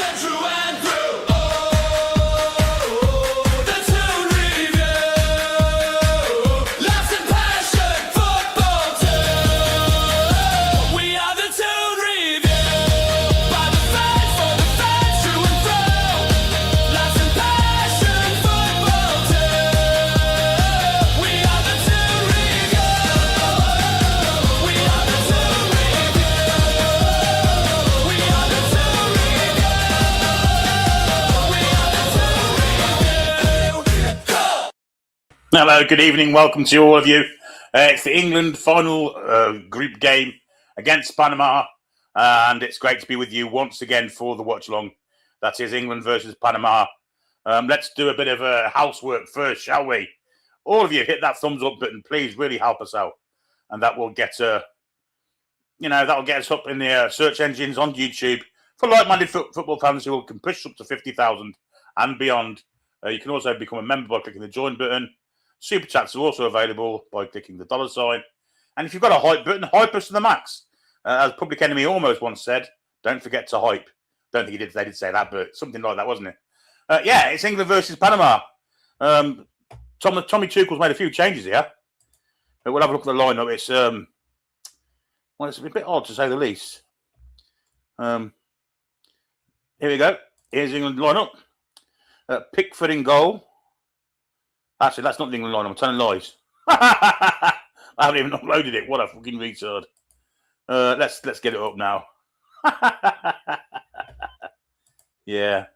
and true and through. Oh, the Toon review. Laughs and passion, football too. We are the Toon review. By the fans, for the fans, true and through. Laughs and passion, football too. We are the Toon review. We are the Toon review. We are the Toon review. We are the Toon review. Go! Hello, good evening. Welcome to all of you. It's the England final group game against Panama, and it's great to be with you once again for the watch-along. That is England versus Panama. Let's do a bit of housework first, shall we? All of you, hit that thumbs up button, please. Really help us out, and that will get that'll get us up in the search engines on YouTube for like-minded football fans who can push up to 50,000 and beyond. You can also become a member by clicking the join button. Super chats are also available by clicking the $sign. And if you've got a hype button, hype us to the max. As Public Enemy almost once said, don't forget to hype. Don't think they did say that, but something like that, wasn't it? Yeah, it's England versus Panama. Tommy Tuchel's made a few changes here. We'll have a look at the lineup. It's it's a bit odd to say the least. Here we go. Here's England lineup. Pickford in goal. Actually, that's not the England lineup. I'm telling lies. I haven't even uploaded it. What a fucking retard. Let's get it up now. Yeah.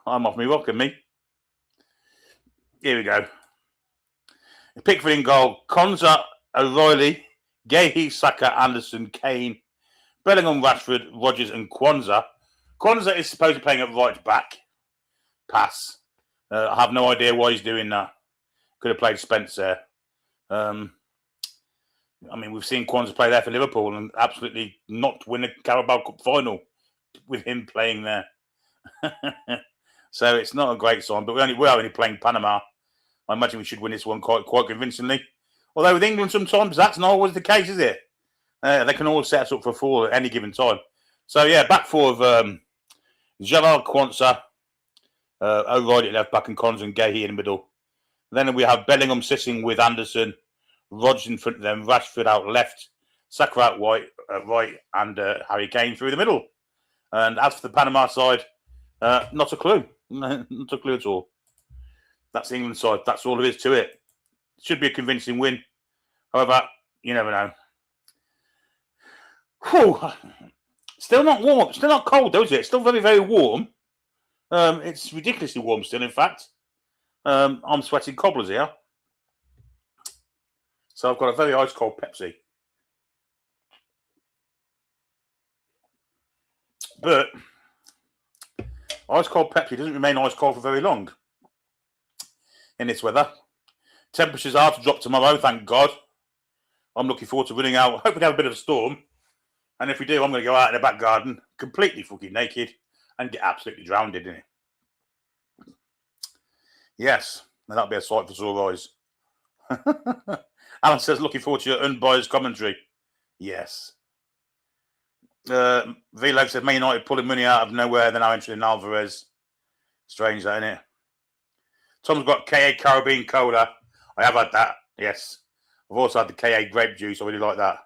I'm off me rocking me. Here we go. Pickford in goal. Konza, O'Reilly, Gahey, Saka, Anderson, Kane, Bellingham, Rashford, Rodgers, and Kwanzaa. Kwanzaa is supposed to be playing at right back. Pass. I have no idea why he's doing that. Could have played Spence there. We've seen Kwanzaa play there for Liverpool and absolutely not win a Carabao Cup final with him playing there. So it's not a great sign, but we're only playing Panama. I imagine we should win this one quite convincingly. Although with England sometimes that's not always the case, is it? They can always set us up for a fall at any given time. So yeah, back four of Gerard, Kwanzaa, O'Reilly at left back, and Konza and Gahey in the middle. Then we have Bellingham sitting with Anderson, Rodgers in front of them, Rashford out left, Saka out right, and Harry Kane through the middle. And as for the Panama side, not a clue. Not a clue at all. That's the England side. That's all there is to it. Should be a convincing win. However, you never know. Whew. Still not warm. Still not cold, though, is it? It's still very, very warm. It's ridiculously warm still, in fact. I'm sweating cobblers here. So I've got a very ice-cold Pepsi. But ice-cold Pepsi doesn't remain ice-cold for very long in this weather. Temperatures are to drop tomorrow, thank God. I'm looking forward to running out. Hopefully have a bit of a storm. And if we do, I'm going to go out in the back garden, completely fucking naked, and get absolutely drowned in it. Yes, and that'll be a sight for sore eyes. Alan says, looking forward to your unbiased commentary. Yes. Vlog said, Man United pulling money out of nowhere, then now entering Alvarez. Strange, that, isn't it? Tom's got KA Caribbean Cola. I have had that, yes. I've also had the KA grape juice. I really like that.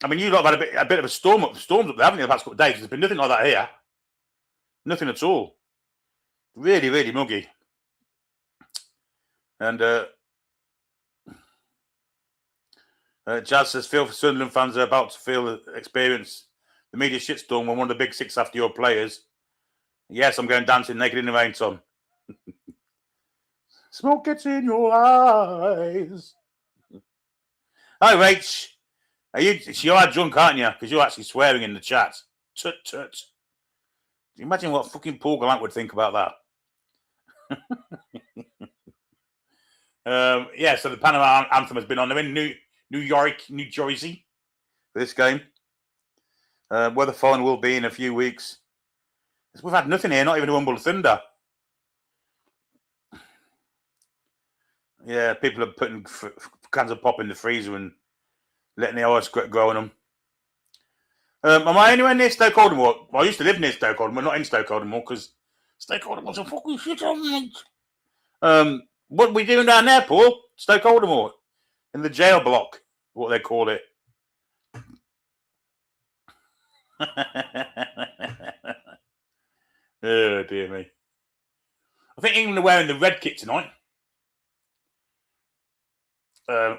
I mean, you lot have had a bit of a storms up there, haven't you, the past couple of days? There's been nothing like that here. Nothing at all. Really, really muggy. And Jazz says, feel for Sunderland fans are about to experience the media shitstorm when one of the big six after your players. Yes, I'm going dancing naked in the rain, Tom. Smoke gets in your eyes. Hi, Rach. You are drunk, aren't you? Because you're actually swearing in the chat. Tut, tut. Can you imagine what fucking Paul Gallant would think about that? Yeah, so the Panama anthem has been on. They're in New York, New Jersey for this game. Where the final will be in a few weeks. We've had nothing here, not even a Humble Thunder. Yeah, people are putting cans of pop in the freezer and letting the ice grow on them. Am I anywhere near Stoke-Aldermore? Well, I used to live near Stoke-Aldermore, not in Stoke-Aldermore, because Stoke-Aldermore's a fucking shit on, mate. What are we doing down there, Paul? Stoke-Aldermore. In the jail block, what they call it. Oh, dear me. I think England are wearing the red kit tonight.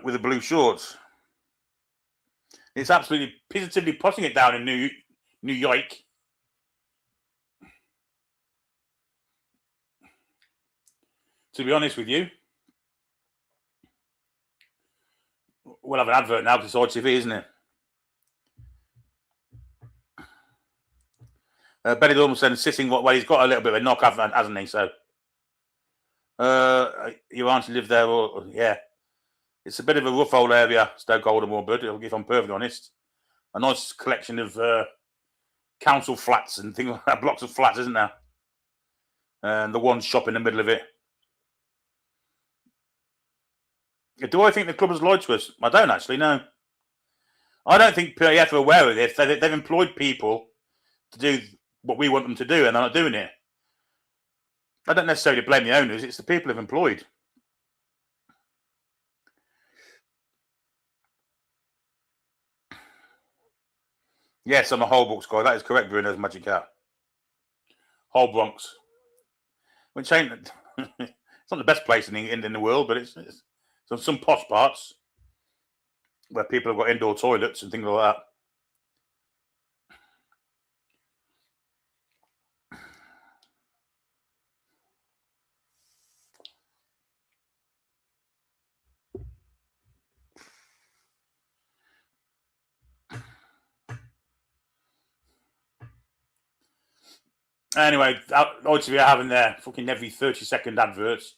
With the blue shorts. It's absolutely positively putting it down in New York. To be honest with you, we'll have an advert now to Side TV, isn't it? Benny Dormanson sitting what way. He's got a little bit of a knock, hasn't he? So, you aren't to live there, or yeah. It's a bit of a rough old area, Stoke-Aldermore, bud, if I'm perfectly honest. A nice collection of council flats and things like that, blocks of flats, isn't there? And the one shop in the middle of it. Do I think the club has lied to us? I don't actually know. I don't think PAF are aware of this. They've employed people to do what we want them to do, and they're not doing it. I don't necessarily blame the owners. It's the people they've employed. Yes, I'm a Holbrook guy. That is correct, Bruno's Magic Cat. Holbronx. Which ain't... it's not the best place in the world, but it's some posh parts where people have got indoor toilets and things like that. Anyway, ITV are having their fucking every 30-second adverts.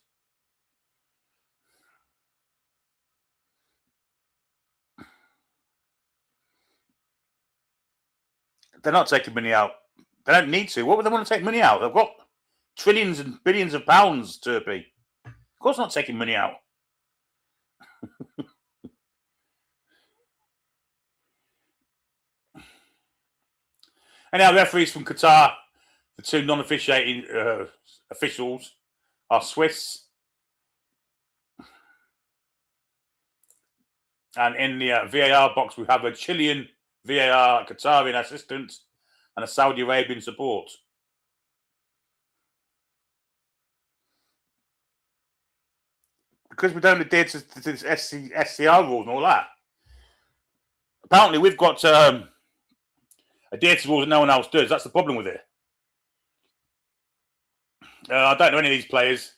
They're not taking money out. They don't need to. What would they want to take money out? They've got trillions and billions of pounds, Turpy. Of course not taking money out. Anyhow, referees from Qatar, the two non-officiating officials, are Swiss. And in the VAR box, we have a Chilean VAR Qatarian assistant and a Saudi Arabian support. Because we don't adhere to SCR rules and all that. Apparently, we've got adhere to rules that no one else does. That's the problem with it. I don't know any of these players.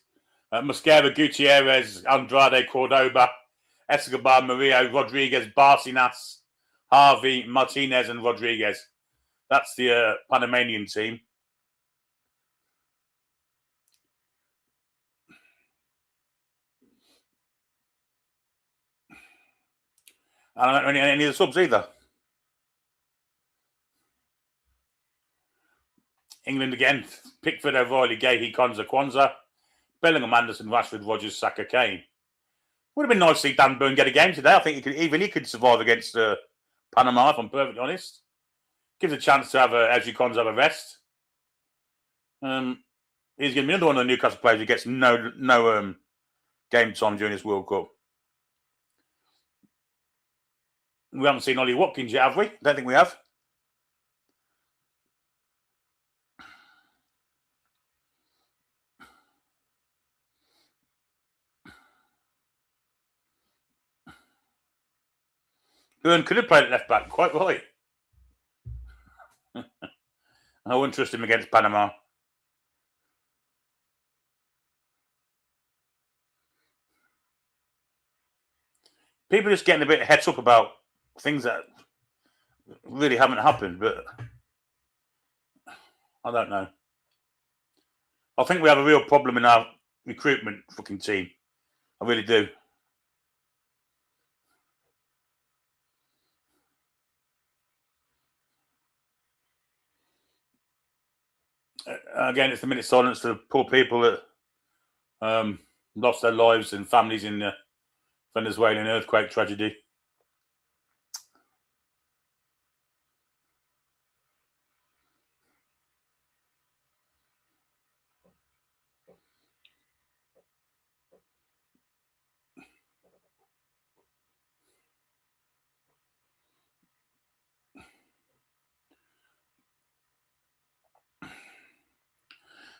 Mosquera, Gutierrez, Andrade, Cordoba, Escobar, Maria, Rodriguez, Barcinas, Harvey, Martinez, and Rodriguez. That's the Panamanian team. I don't know any of the subs either. England again. Pickford, O'Reilly, Gahey, Konza, Kwanzaa, Bellingham, Anderson, Rashford, Rogers, Saka, Kane. Would have been nice to see Dan Burn get a game today. I think he could survive against Panama, if I'm perfectly honest. Gives a chance to have Ezri Konza have a rest. He's going to be another one of the Newcastle players who gets no game time during this World Cup. We haven't seen Ollie Watkins yet, have we? Don't think we have. Burn could have played at left back, quite right. I wouldn't trust him against Panama. People are just getting a bit heads up about things that really haven't happened, but I don't know. I think we have a real problem in our recruitment fucking team. I really do. Again, it's a minute silence for the poor people that lost their lives and families in the Venezuelan earthquake tragedy.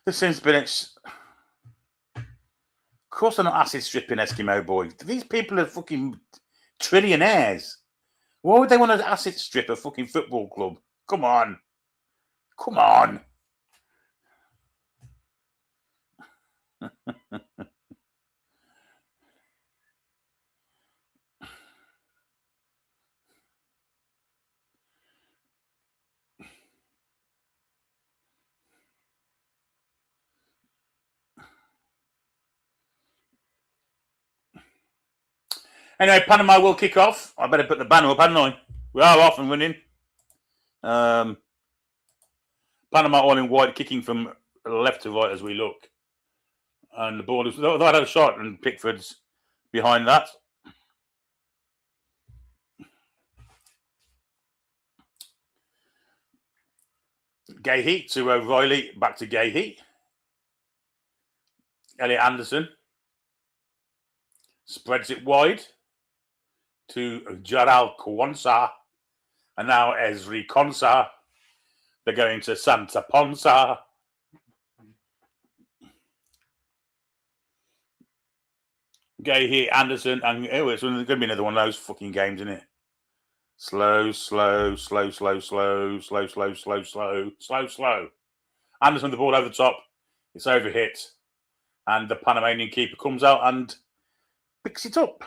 This seems to be of course they're not acid stripping Eskimo boys. These people are fucking trillionaires. Why would they want to acid strip a fucking football club? Come on. Come on. Anyway, Panama will kick off. I better put the banner up, hadn't I? We are off and running. Panama all in white, kicking from left to right as we look. And the ball is... They had a shot and Pickford's behind that. Gahey to O'Reilly, back to Gahey. Elliot Anderson spreads it wide to Jaral Kwanzaa. And now Ezri Konsa. They're going to Santa Ponsa. Gahey, Anderson, and it's going to be another one of those fucking games, isn't it? Slow. Anderson the ball over the top. It's overhit. And the Panamanian keeper comes out and picks it up.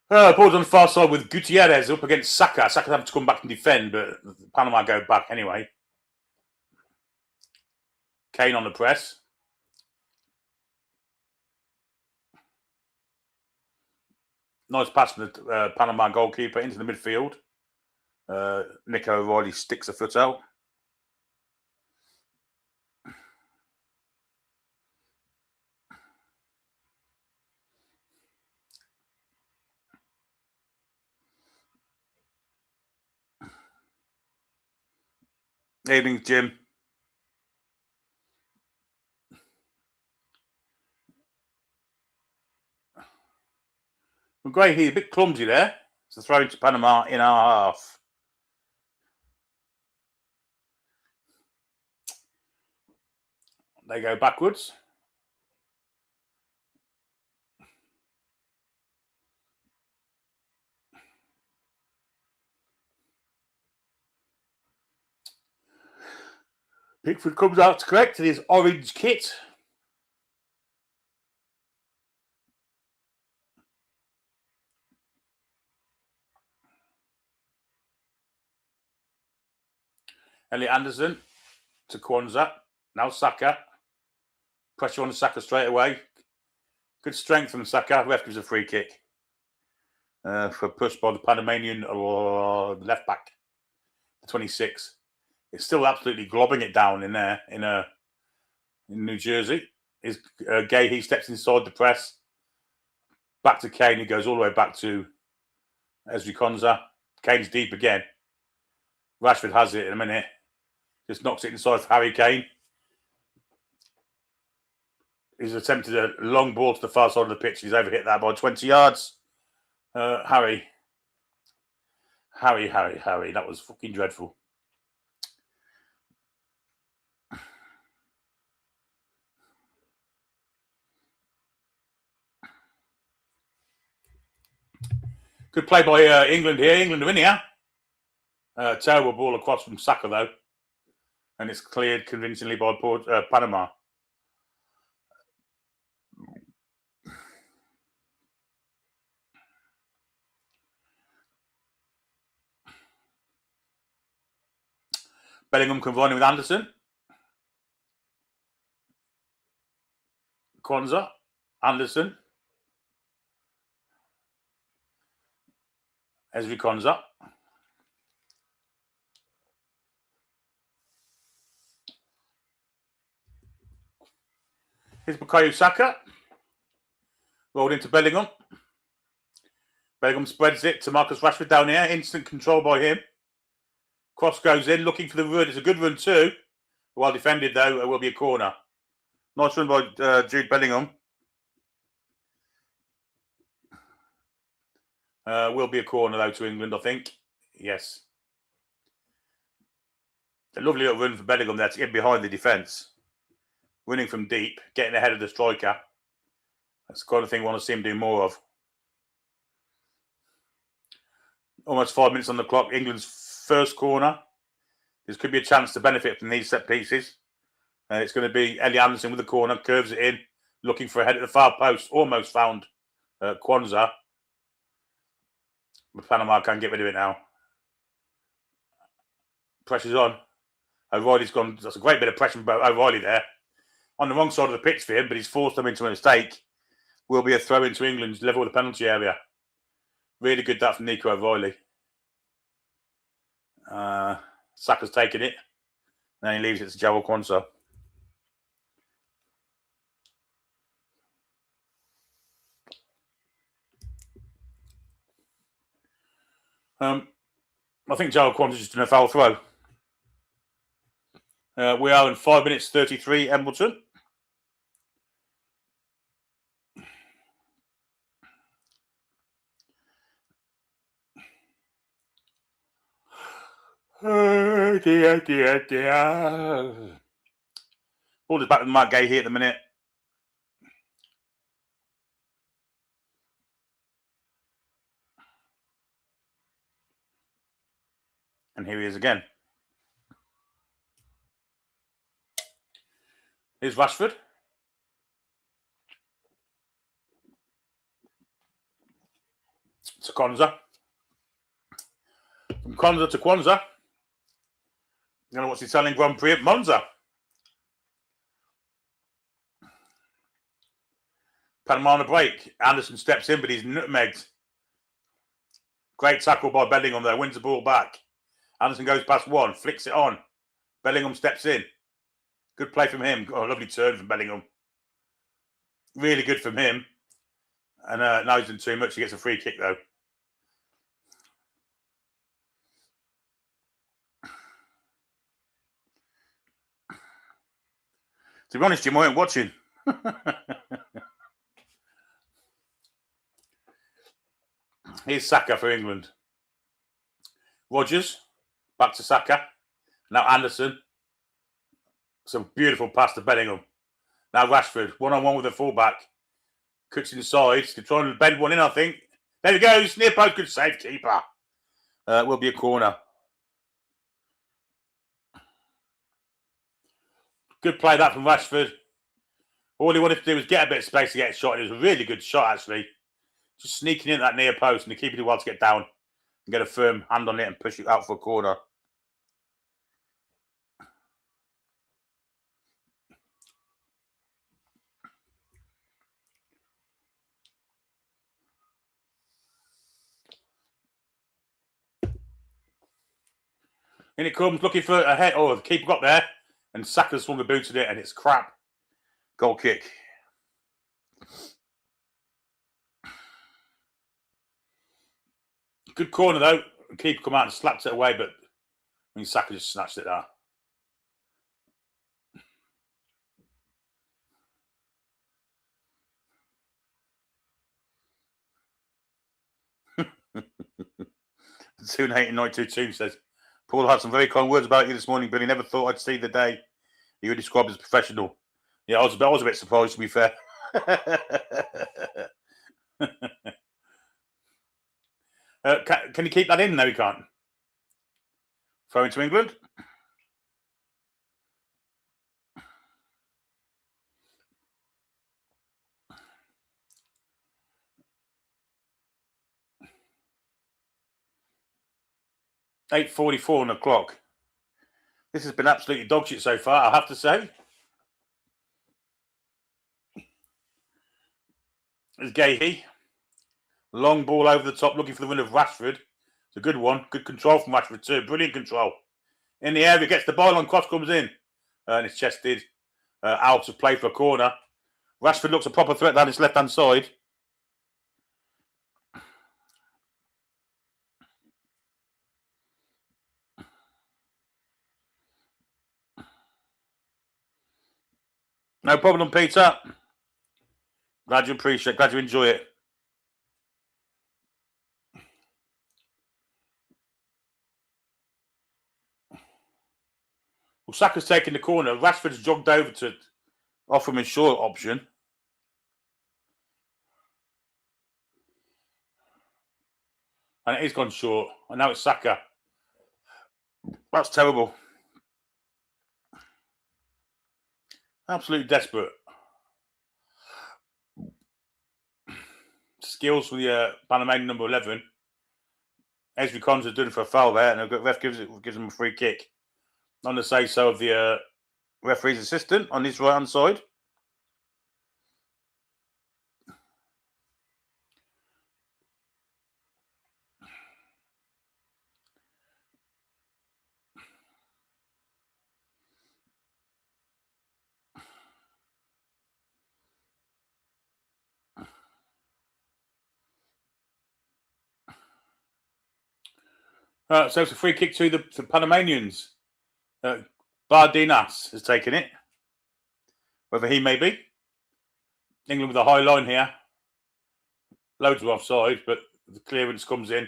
Ball's on the far side with Gutierrez up against Saka. Saka having to come back and defend, but Panama go back anyway. Kane on the press. Nice pass from the Panama goalkeeper into the midfield. Nico O'Reilly sticks a foot out. Evening, Jim. Great, he's a bit clumsy there. So throw into Panama in our half. They go backwards. Pickford comes out to collect his orange kit. Elliot Anderson to Kwanzaa. Now Saka. Pressure on Saka straight away. Good strength from Saka. Ref gives a free kick. For push by the Panamanian left back. The 26. It's still absolutely globbing it down in there in New Jersey. Gahey steps inside the press. Back to Kane. He goes all the way back to Ezri Konsa. Kane's deep again. Rashford has it in a minute. Just knocks it inside for Harry Kane. He's attempted a long ball to the far side of the pitch. He's overhit that by 20 yards. Harry. That was fucking dreadful. Good play by England here. England are in here. Terrible ball across from Saka, though. And it's cleared convincingly by Panama. Bellingham combining with Anderson. Kwanzaa. Anderson. Ezri Konsa. Here's Bukayo Saka. Rolled into Bellingham. Bellingham spreads it to Marcus Rashford down here. Instant control by him. Cross goes in, looking for the run. It's a good run too. Well defended, though. It will be a corner. Nice run by Jude Bellingham. Will be a corner, though, to England, I think. Yes. A lovely little run for Bellingham there to get behind the defence. Winning from deep, getting ahead of the striker. That's the kind of thing I want to see him do more of. Almost 5 minutes on the clock. England's first corner. This could be a chance to benefit from these set pieces. It's going to be Ellie Anderson with the corner, curves it in, looking for a head at the far post. Almost found Kwanzaa. But Panama can't get rid of it now. Pressure's on. O'Reilly's gone. That's a great bit of pressure from O'Reilly there. On the wrong side of the pitch for him, but he's forced them into a mistake. Will be a throw into England's level of the penalty area. Really good that from Nico O'Reilly. Saka's taken it. And then he leaves it to Jarrell Kwanzaa. I think Jarrell Kwanzaa's just doing a foul throw. We are in 5 minutes 33, Embleton. Oh, dear. Ball is back with Mark Gay here at the minute. And here he is again. Here's Rashford. To Kwanzaa. From Kwanzaa to Kwanzaa. You know what's the Italian Grand Prix at Monza. Panama on a break. Anderson steps in, but he's nutmegged. Great tackle by Bellingham there. Wins the ball back. Anderson goes past one. Flicks it on. Bellingham steps in. Good play from him. Oh, a lovely turn from Bellingham. Really good from him. And now he's done too much. He gets a free kick, though. To be honest, Jim, I weren't watching. Here's Saka for England. Rodgers. Back to Saka. Now Anderson. Some beautiful pass to Bellingham. Now Rashford. One-on-one with the fullback. Cuts inside. He's trying to bend one in, I think. There he goes. Near post. Good save, keeper. Will be a corner. Good play that from Rashford. All he wanted to do was get a bit of space to get a shot. It was a really good shot, actually. Just sneaking in that near post, and the keeper did well to get down and get a firm hand on it and push it out for a corner. In it comes, looking for a head. Oh, the keeper got there, and Saka swung the boot at it, and it's crap. Goal kick. Good corner, though. The keeper come out and slapped it away, but I mean, Saka just snatched it there. Toon 8922 says, Paul had some very kind words about you this morning, but he never thought I'd see the day you were described as professional. Yeah, I was a bit surprised, to be fair. Can you keep that in? No, he can't. Throw into England. $8:44 on the clock. This has been absolutely dog shit so far, I have to say. There's Gahey. Long ball over the top, looking for the win of Rashford. It's a good one. Good control from Rashford too. Brilliant control. In the area, gets the ball on, cross comes in. And it's chested out of play for a corner. Rashford looks a proper threat down his left-hand side. No problem, Peter. Glad you appreciate, glad you enjoy it. Well, Saka's taking the corner. Rashford's jogged over to offer him a short option. And it is gone short. And now it's Saka. That's terrible. Absolutely desperate. Skills for the Panamanian number 11. Ezri Konsa's doing for a foul there, and the ref gives him a free kick. On the say-so of the referee's assistant on his right-hand side. So it's a free kick to the Panamanians. Bardinas has taken it. Whether he may be. England with a high line here. Loads of offside, but the clearance comes in.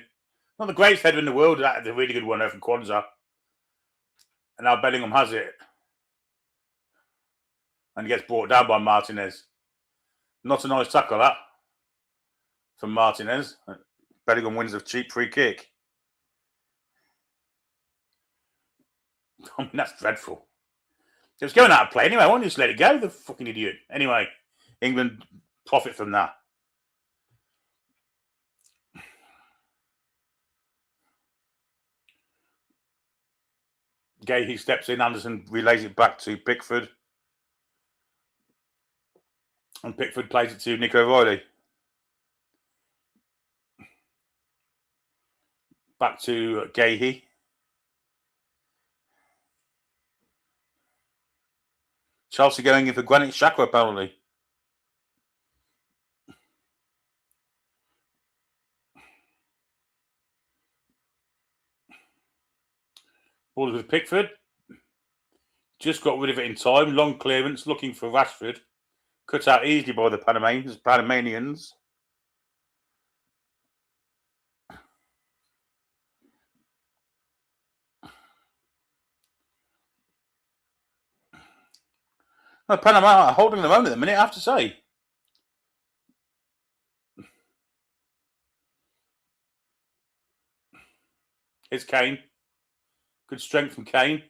Not the greatest header in the world. That's a really good one there from Kwanzaa. And now Bellingham has it. And he gets brought down by Martinez. Not a nice tackle, that. From Martinez. Bellingham wins a cheap free kick. I mean, that's dreadful. It was going out of play anyway. Why don't you just let it go, the fucking idiot? Anyway, England profit from that. Gay, he steps in. Anderson relays it back to Pickford. And Pickford plays it to Nico Riley. Back to Gahey. Chelsea going in for Granit Xhaka, apparently. Ball with Pickford. Just got rid of it in time. Long clearance, looking for Rashford. Cut out easily by the Panamanians. No, Panama are holding them own at the minute, I have to say. Here's Kane. Good strength from Kane.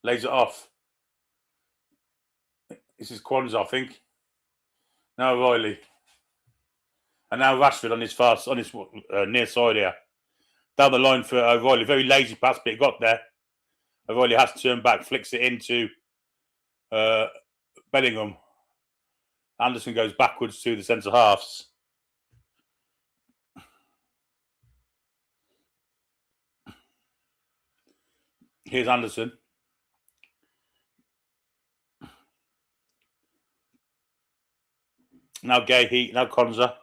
Lays it off. This is Kwanzaa, I think. Now Riley. And now Rashford on his near side here. Down the line for O'Reilly. Very lazy pass, but it got there. O'Reilly has to turn back, flicks it into Bellingham. Anderson goes backwards to the centre halves. Here's Anderson. Now Gahey, now Kwanzaa.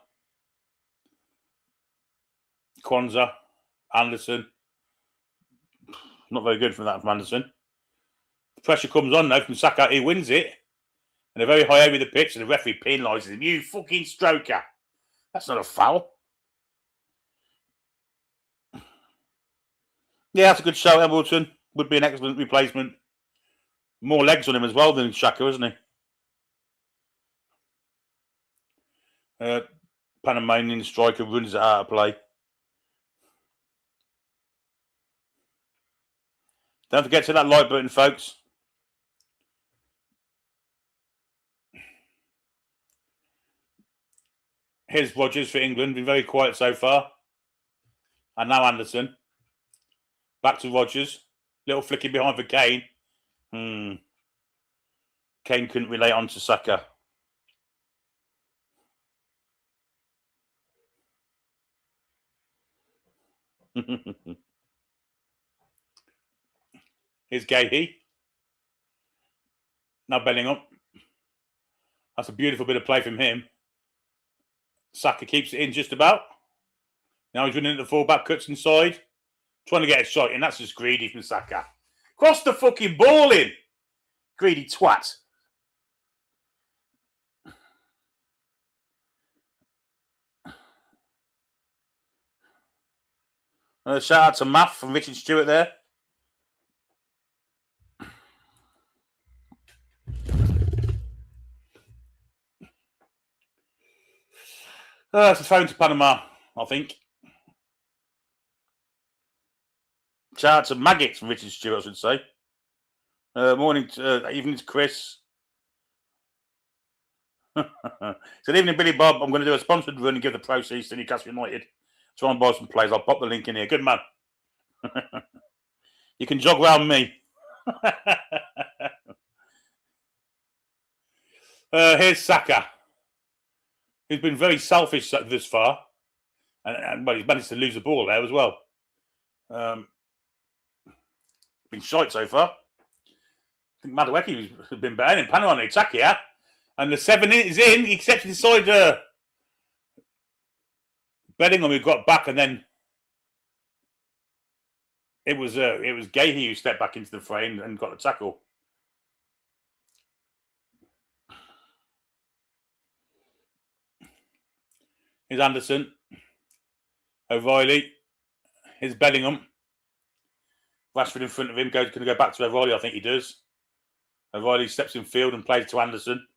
Anderson. Not very good from that from Anderson. The pressure comes on now from Saka. He wins it. In a very high area of the pitch, and the referee penalises him. You fucking stroker. That's not a foul. Yeah, that's a good shout, Embleton. Would be an excellent replacement. More legs on him as well than Xhaka, isn't he? Panamanian striker runs it out of play. Don't forget to hit that like button, folks. Here's Rodgers for England. Been very quiet so far. And now Anderson. Back to Rodgers. Little flicking behind for Kane. Kane couldn't relay on to Saka. Here's Gahey. Now Bellingham. That's a beautiful bit of play from him. Saka keeps it in just about. Now he's running at the fullback, cuts inside. Trying to get a shot in. That's just greedy from Saka. Cross the fucking ball in. Greedy twat. Shout out to Math from Richard Stewart there. It's a phone to Panama, I think. Shout out to Maggots from Richard Stewart, I should say. Morning, evening to Chris. Good evening, Billy Bob. I'm going to do a sponsored run and give the proceeds to Newcastle United. Try and buy some players. I'll pop the link in here. Good man. You can jog around me. Here's Saka, who's been very selfish this far. And well, he's managed to lose the ball there as well. Been shite so far. I think Madueke has been better in Panama on the attack here. And the 7 is in. He accepted inside Bellingham who got back, and then it was Gahey who stepped back into the frame and got the tackle. Here's Anderson. O'Reilly. Here's Bellingham. Rashford in front of him. Going to go back to O'Reilly, I think he does. O'Reilly steps in field and plays to Anderson.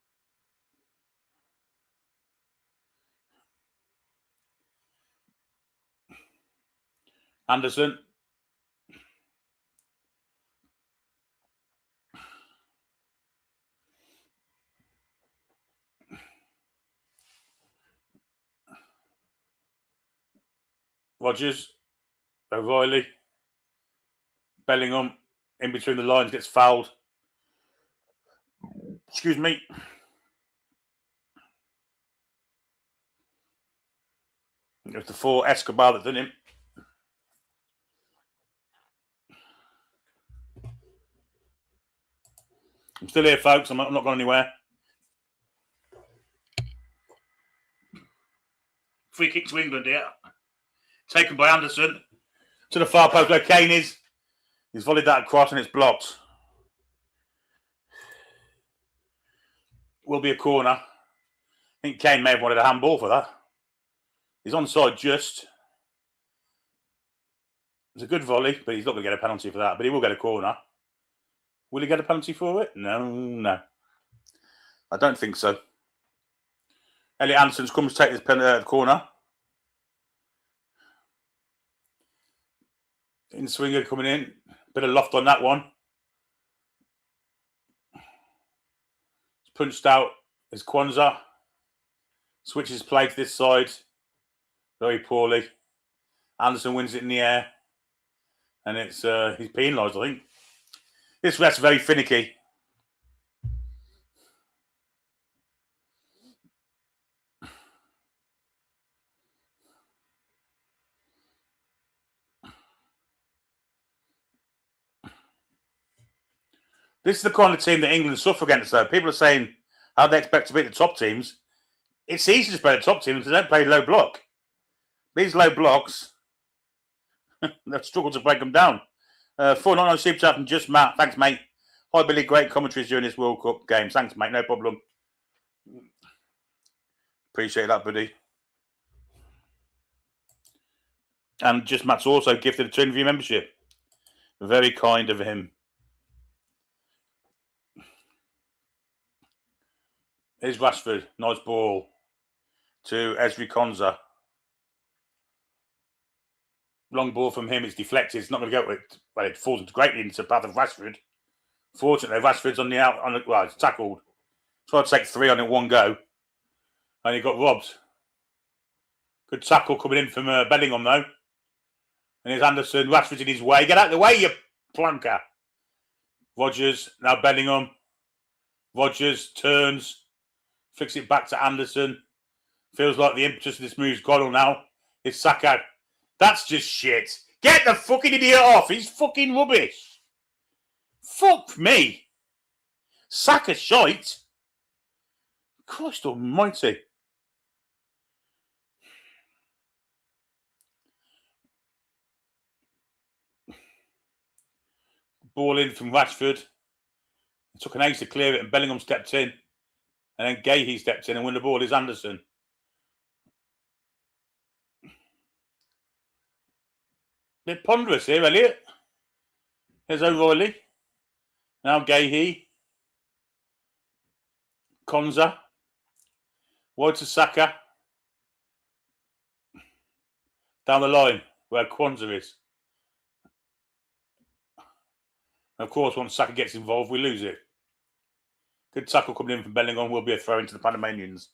Anderson. Rodgers. O'Reilly. Bellingham in between the lines gets fouled. Excuse me. It was the 4 Escobar that did him. I'm still here, folks. I'm not going anywhere. Free kick to England here. Taken by Anderson. To the far post where Kane is. He's volleyed that across and it's blocked. Will be a corner. I think Kane may have wanted a handball for that. He's onside just. It's a good volley, but he's not going to get a penalty for that. But he will get a corner. Will he get a penalty for it? No. I don't think so. Elliot Anderson's comes to take this corner. In swinger coming in. Bit of loft on that one. It's punched out as Kwanzaa. Switches play to this side. Very poorly. Anderson wins it in the air. And it's he's penalised, I think. This ref's very finicky. This is the kind of team that England suffer against, though. People are saying how they expect to beat the top teams. It's easy to play the top teams because they don't play low block. These low blocks, they've struggled to break them down. 499 super chat from Just Matt. Thanks, mate. Hi, Billy. Great commentaries during this World Cup game. Thanks, mate. No problem. Appreciate that, buddy. And Just Matt's also gifted a Toon View membership. Very kind of him. Here's Rashford. Nice ball to Ezri Konza. Long ball from him. It's deflected. It's not going to go. Well, it falls greatly into the path of Rashford. Fortunately, Rashford's on the out. Well, it's tackled. Tried to take 3 on it one go, and he got robbed. Good tackle coming in from Bellingham though. And here's Anderson. Rashford's in his way. Get out of the way, you plonker. Rodgers now Bellingham. Rodgers turns. Flicks it back to Anderson. Feels like the impetus of this move's gone now. It's Saka. That's just shit. Get the fucking idiot off. He's fucking rubbish. Fuck me. Saka shite. Christ almighty. Ball in from Rashford. It took an ace to clear it and Bellingham stepped in. And then Gahey steps in and when the ball is Anderson. Bit ponderous here, Elliot. Here's O'Reilly. Now Gahey. Konza. Wide to Saka. Down the line where Kwanzaa is. And of course, once Saka gets involved, we lose it. Good tackle coming in from Bellingham will be a throw into the Panamanians.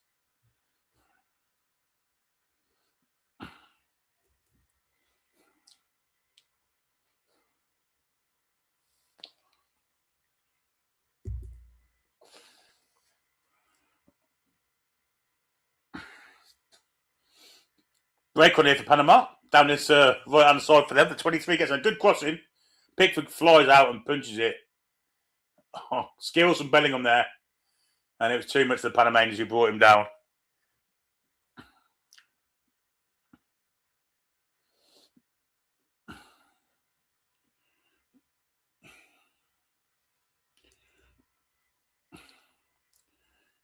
Break on here for Panama. Down this right hand side for them. The 23 gets a good crossing. Pickford flies out and punches it. Oh, skills from Bellingham there. And it was too much for the Panamanians who brought him down.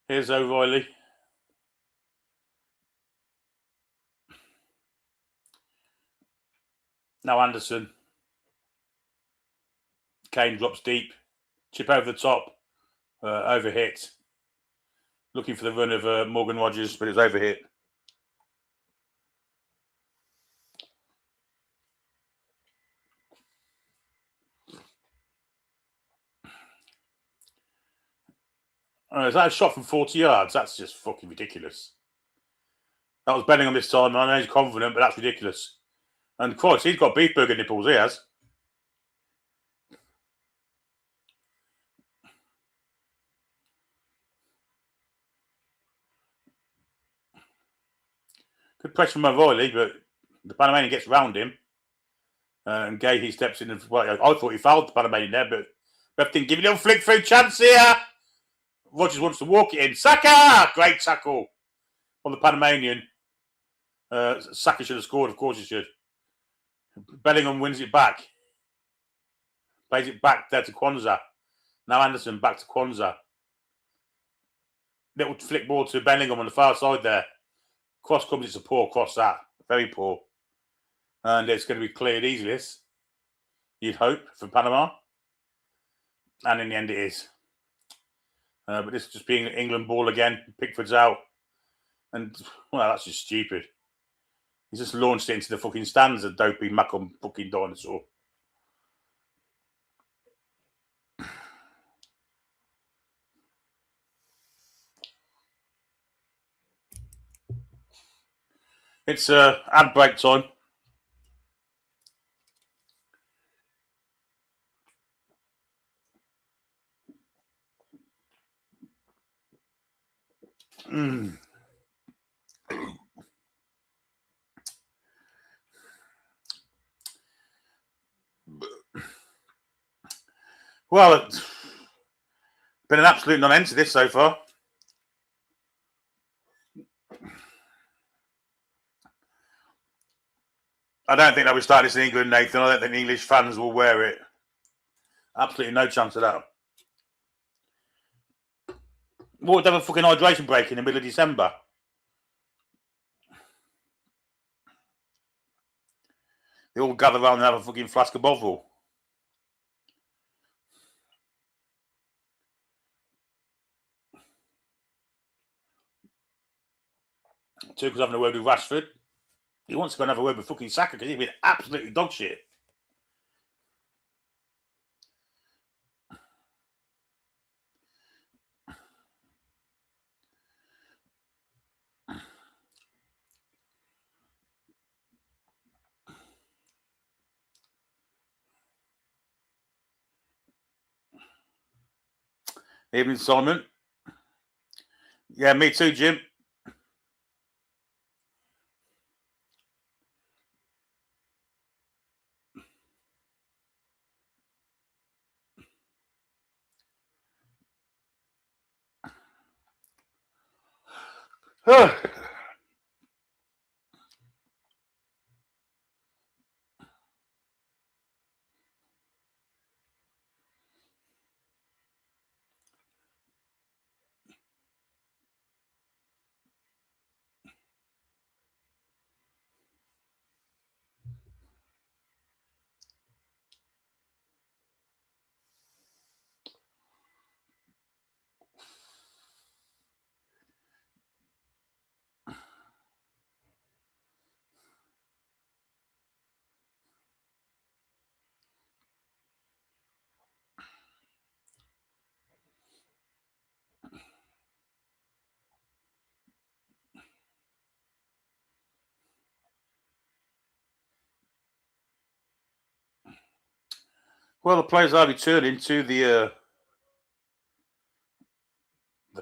Here's O'Reilly. Now Anderson. Kane drops deep. Chip over the top. Overhit. Looking for the run of Morgan Rogers, but it's overhit. Is that a shot from 40 yards? That's just fucking ridiculous. That was Bellingham this time. I know he's confident, but that's ridiculous. And of course, he's got beef burger nipples, he has. Good pressure from O'Reilly, but the Panamanian gets round him. And Gahey steps in. Well, I thought he fouled the Panamanian there, but ref didn't give him a little flick through chance here. Rogers wants to walk it in. Saka! Great tackle on the Panamanian. Saka should have scored, of course he should. Bellingham wins it back. Plays it back there to Kwanzaa. Now Anderson back to Kwanzaa. Little flick ball to Bellingham on the far side there. Cross comes, it's a poor cross that. Very poor. And it's going to be cleared easily, this. You'd hope, for Panama. And in the end it is. But this is just being an England ball again. Pickford's out. And, well, that's just stupid. He's just launched it into the fucking stands, a dopey Macum fucking dinosaur. It's ad break time. Well, it's been an absolute non-end to this so far. I don't think that we start this in England, Nathan. I don't think the English fans will wear it. Absolutely no chance of that. What would have a fucking hydration break in the middle of December? They all gather around and have a fucking flask of Bovril. Tuchel's having a word with Rashford. He wants to go and have a word with fucking Saka because he's been absolutely dog shit. Evening, Simon. Yeah, me too, Jim. Well, the players are returning to the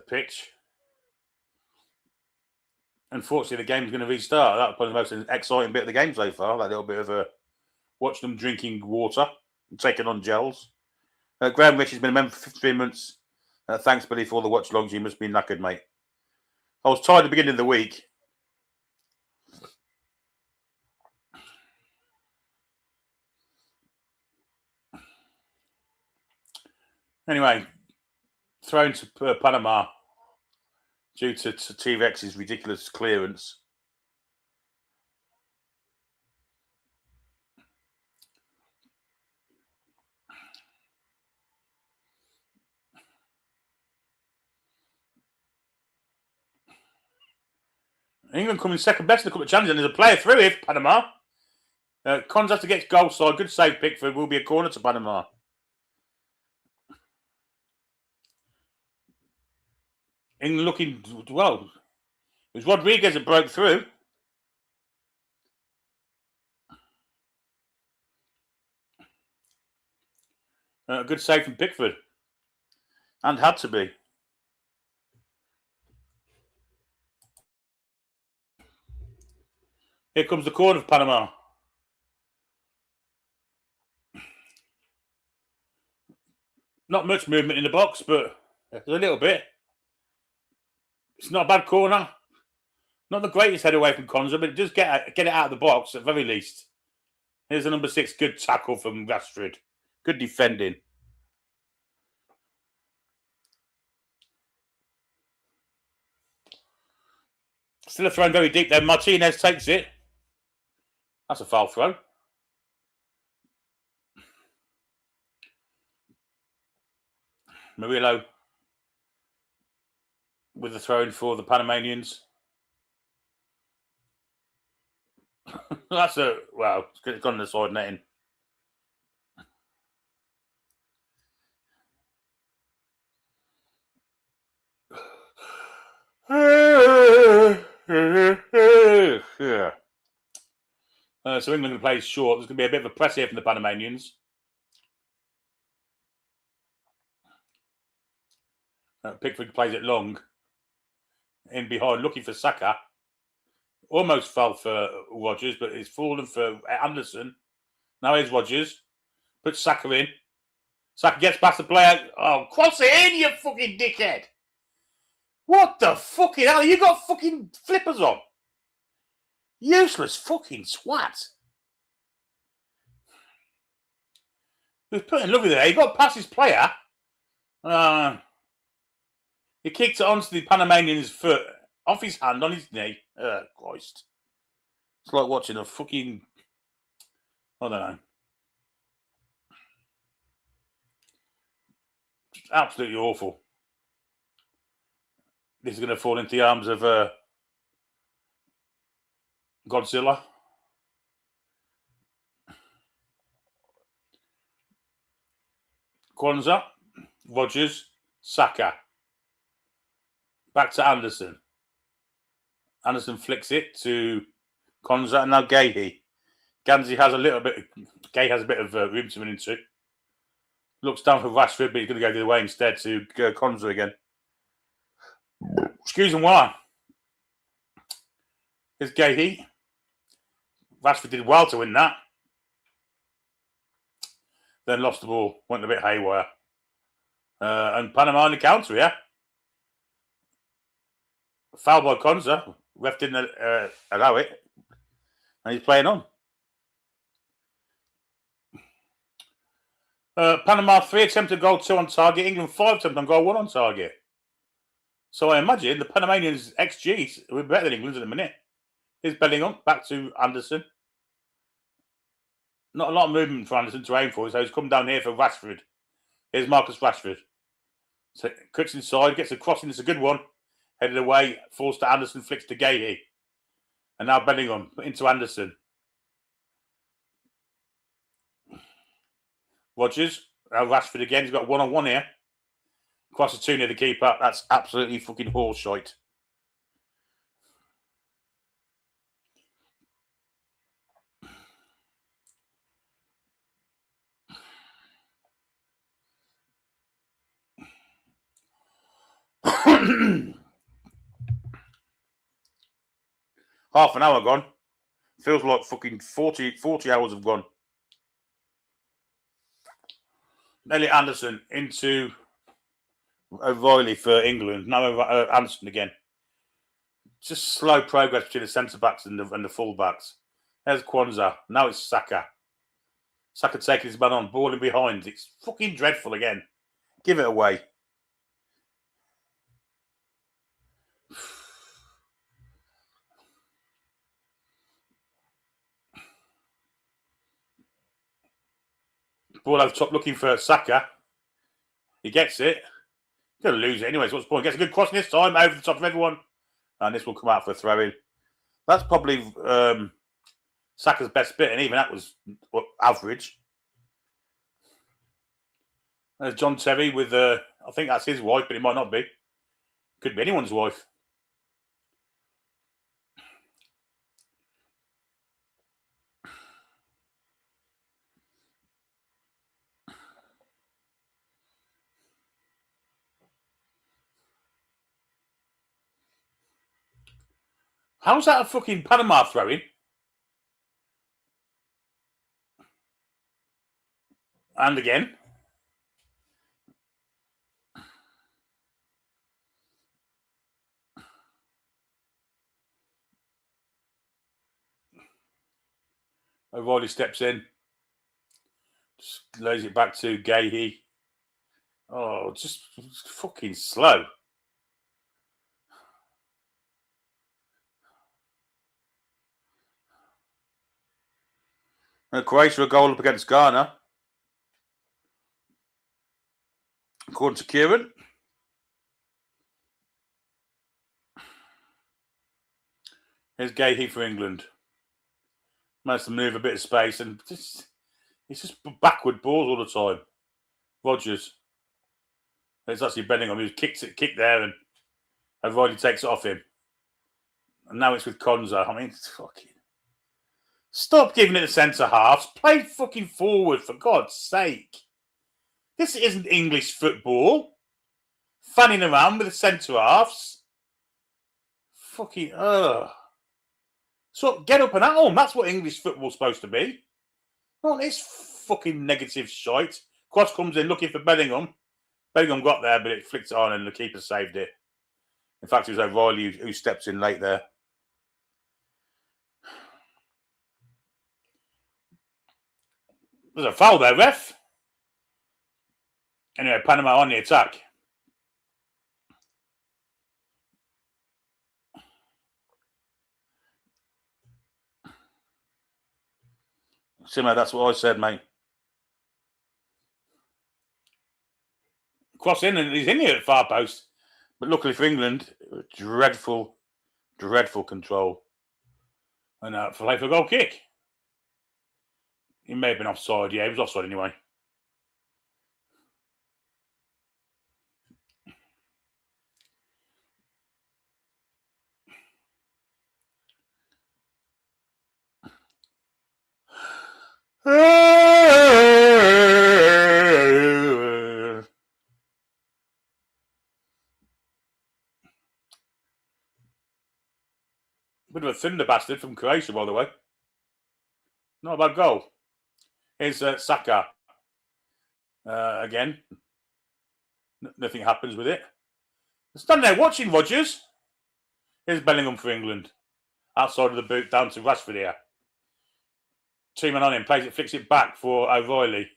pitch. Unfortunately, the game's going to restart. That's probably the most exciting bit of the game so far. That little bit of watching them drinking water and taking on gels. Graham Rich has been a member for 15 months. Thanks, Billy, for all the watch-longs. You must be knackered, mate. I was tired at the beginning of the week. Anyway, thrown to Panama due to T-Rex's ridiculous clearance. England coming second best in a couple of challenges, and there's a player through here for Panama. Cons has to get goal side. Good save, Pickford. Will be a corner to Panama. England looking well. It was Rodriguez that broke through. Good save from Pickford. And had to be. Here comes the corner of Panama. Not much movement in the box, but there's a little bit. It's not a bad corner. Not the greatest head away from Konza, but just get it out of the box at very least. Here's the number 6. Good tackle from Rashford. Good defending. Still a throw very deep there. Martinez takes it. That's a foul throw. Murillo with the throw in for the Panamanians. That's a, wow, it's gone to the side netting. Yeah. So England plays short. There's going to be a bit of a press here from the Panamanians. Pickford plays it long. In behind, looking for Saka. Almost fell for Rodgers, but it's fallen for Anderson. Now here's Rodgers. Puts Saka in. Saka gets past the player. Oh, cross it in, you fucking dickhead. What the fucking hell? You got fucking flippers on. Useless fucking swat. He was putting lovely there. He got past his player. He kicked it onto the Panamanian's foot, off his hand, on his knee. Christ. It's like watching a fucking, I don't know. Just absolutely awful. This is going to fall into the arms of Godzilla. Kwanzaa, Rodgers, Saka. Back to Anderson. Anderson flicks it to Konza and now Gahey. Ganzi has a little bit. Gay has a bit of room to run into. Looks down for Rashford, but he's going to go the other way instead to Konza again. Excuse me, why? Here's Gahey. Rashford did well to win that. Then lost the ball, went a bit haywire. And Panama on the counter, yeah. Foul by Konza. Ref didn't allow it. And he's playing on. Panama 3 attempted goal, 2 on target. England 5 attempted on goal, 1 on target. So I imagine the Panamanians' XG were better than England's at the minute. Here's Bellingham, back to Anderson. Not a lot of movement for Anderson to aim for, so he's come down here for Rashford. Here's Marcus Rashford. So cuts inside, gets a crossing, it's a good one. Headed away, forced to Anderson, flicks to Gahey. And now Bellingham into Anderson. Rodgers, now Rashford again, he's got 1-on-1 here. Cross the 2 near the keeper, that's absolutely fucking horse shite. Half an hour gone. Feels like fucking 40 hours have gone. Elliot Anderson into O'Reilly for England. Now Anderson again. Just slow progress between the centre backs and the full backs. There's Kwanzaa. Now it's Saka. Saka taking his man on, ball in behind. It's fucking dreadful again. Give it away. Ball over top looking for Saka. He gets it. He's going to lose it anyways. What's the point? Gets a good cross this time over the top of everyone. And this will come out for a throw-in. That's probably Saka's best bit, and even that was average. There's John Terry with, I think that's his wife, but it might not be. Could be anyone's wife. How's that a fucking Panama throw-in? And again. O'Reilly steps in. Just lays it back to Gahey. Oh, just fucking slow. And Croatia a goal up against Ghana. According to Kieran. Here's Gahey for England. Managed to move a bit of space and it's just backward balls all the time. Rogers. It's actually Bellingham who's kicked there and O'Reilly takes it off him. And now it's with Konza. I mean, it's fucking... Stop giving it to centre halves. Play fucking forward, for God's sake. This isn't English football. Fanning around with the centre halves. Fucking, So get up and at home. That's what English football's supposed to be. Not this fucking negative shite. Cross comes in looking for Bellingham. Bellingham got there, but it flicked it on and the keeper saved it. In fact, it was O'Reilly who steps in late there. There's a foul there, ref. Anyway, Panama on the attack. Simo, that's what I said, mate. Cross in, and he's in here at far post. But luckily for England, dreadful control. And for a goal kick. He may have been offside. Yeah, he was offside anyway. Bit of a thunder bastard from Croatia, by the way. Not a bad goal. Here's Saka. Again. Nothing happens with it. Stand there watching, Rogers. Here's Bellingham for England. Outside of the boot, down to Rashford here. Two men on him, plays it, flicks it back for O'Reilly.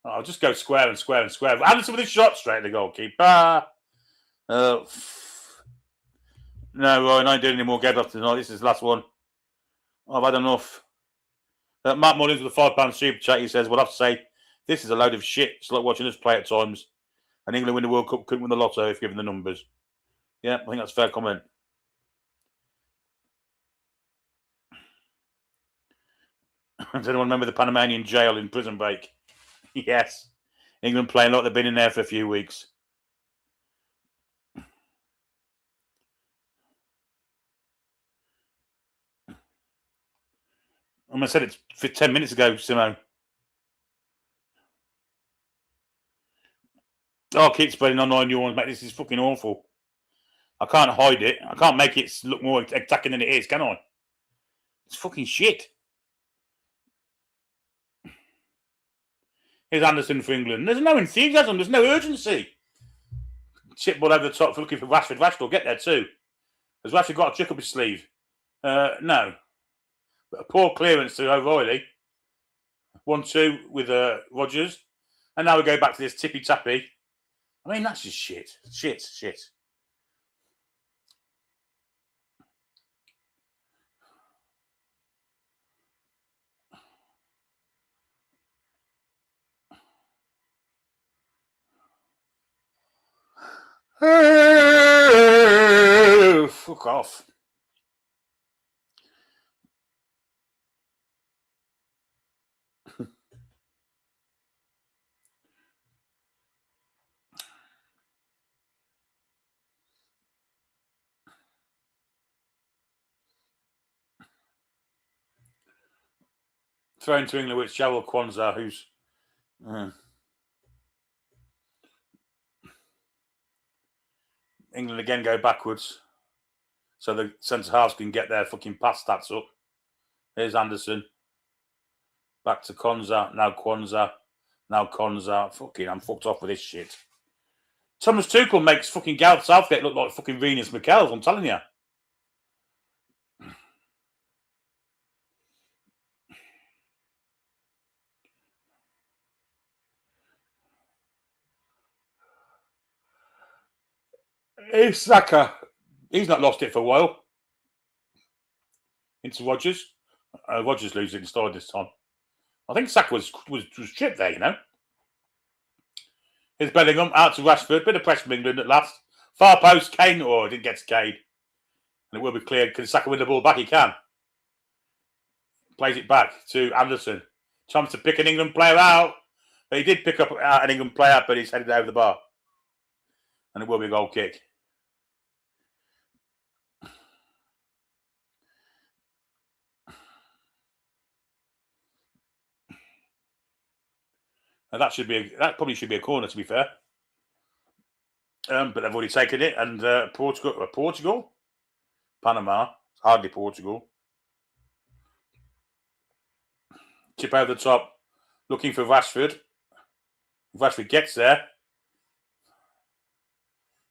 I'll just go square and square and square. Anderson with his shot straight at the goalkeeper. No, Ryan, I ain't doing any more get up tonight. This is the last one. I've had enough. Matt Mullins with a £5 super chat. He says, "Well, I have to say, this is a load of shit. It's like watching us play at times. And England win the World Cup, couldn't win the lotto if given the numbers." Yeah, I think that's a fair comment. Does anyone remember the Panamanian jail in Prison Break? Yes. England playing like they've been in there for a few weeks. I said it 10 minutes ago, Simo. Oh, keep spreading online new ones, mate. This is fucking awful. I can't hide it. I can't make it look more attacking than it is, can I? It's fucking shit. Here's Anderson for England. There's no enthusiasm. There's no urgency. Chip ball over the top for looking for Rashford. Rashford will get there too. Has Rashford got a trick up his sleeve? No. But a poor clearance to O'Reilly. 1-2 with Rodgers. And now we go back to this tippy-tappy. I mean, that's just shit. Shit. Fuck off. Thrown to England with Jarrell Kwanzaa, who's England again go backwards. So the centre halves can get their fucking pass stats up. Here's Anderson. Back to Kwanzaa. Now Kwanzaa. Fucking, I'm fucked off with this shit. Thomas Tuchel makes fucking Gareth Southgate look like fucking Venus McKells, I'm telling you. Here's Saka. He's not lost it for a while. Into Rodgers. Rodgers losing inside this time. I think Saka was chipped there, you know. Here's Bellingham out to Rashford. Bit of press from England at last. Far post, Kane. Oh, didn't get to Kane. And it will be cleared. Can Saka win the ball back? He can. Plays it back to Anderson. Chance to pick an England player out. He did pick up an England player, but he's headed over the bar. And it will be a goal kick. Now that probably should be a corner, to be fair. But they've already taken it. And Portugal? Panama. It's hardly Portugal. Chip over the top. Looking for Rashford. If Rashford gets there.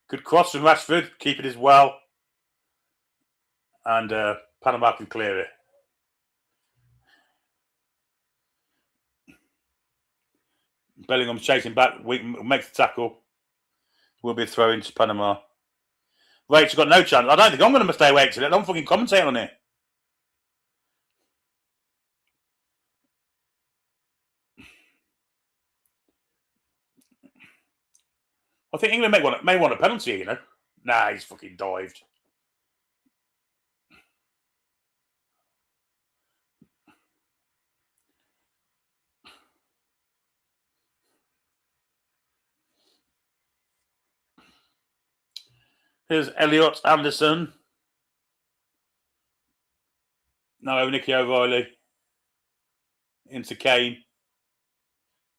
Good cross from Rashford. Keep it as well. And Panama can clear it. Bellingham's chasing back. Makes the tackle. Will be a throw into Panama. Rachel's got no chance. I don't think I'm going to stay awake today. I'm fucking commentating on it. I think England may want a penalty, you know. Nah, he's fucking dived. Here's Elliot Anderson. Now Nicky O'Reilly. Into Kane.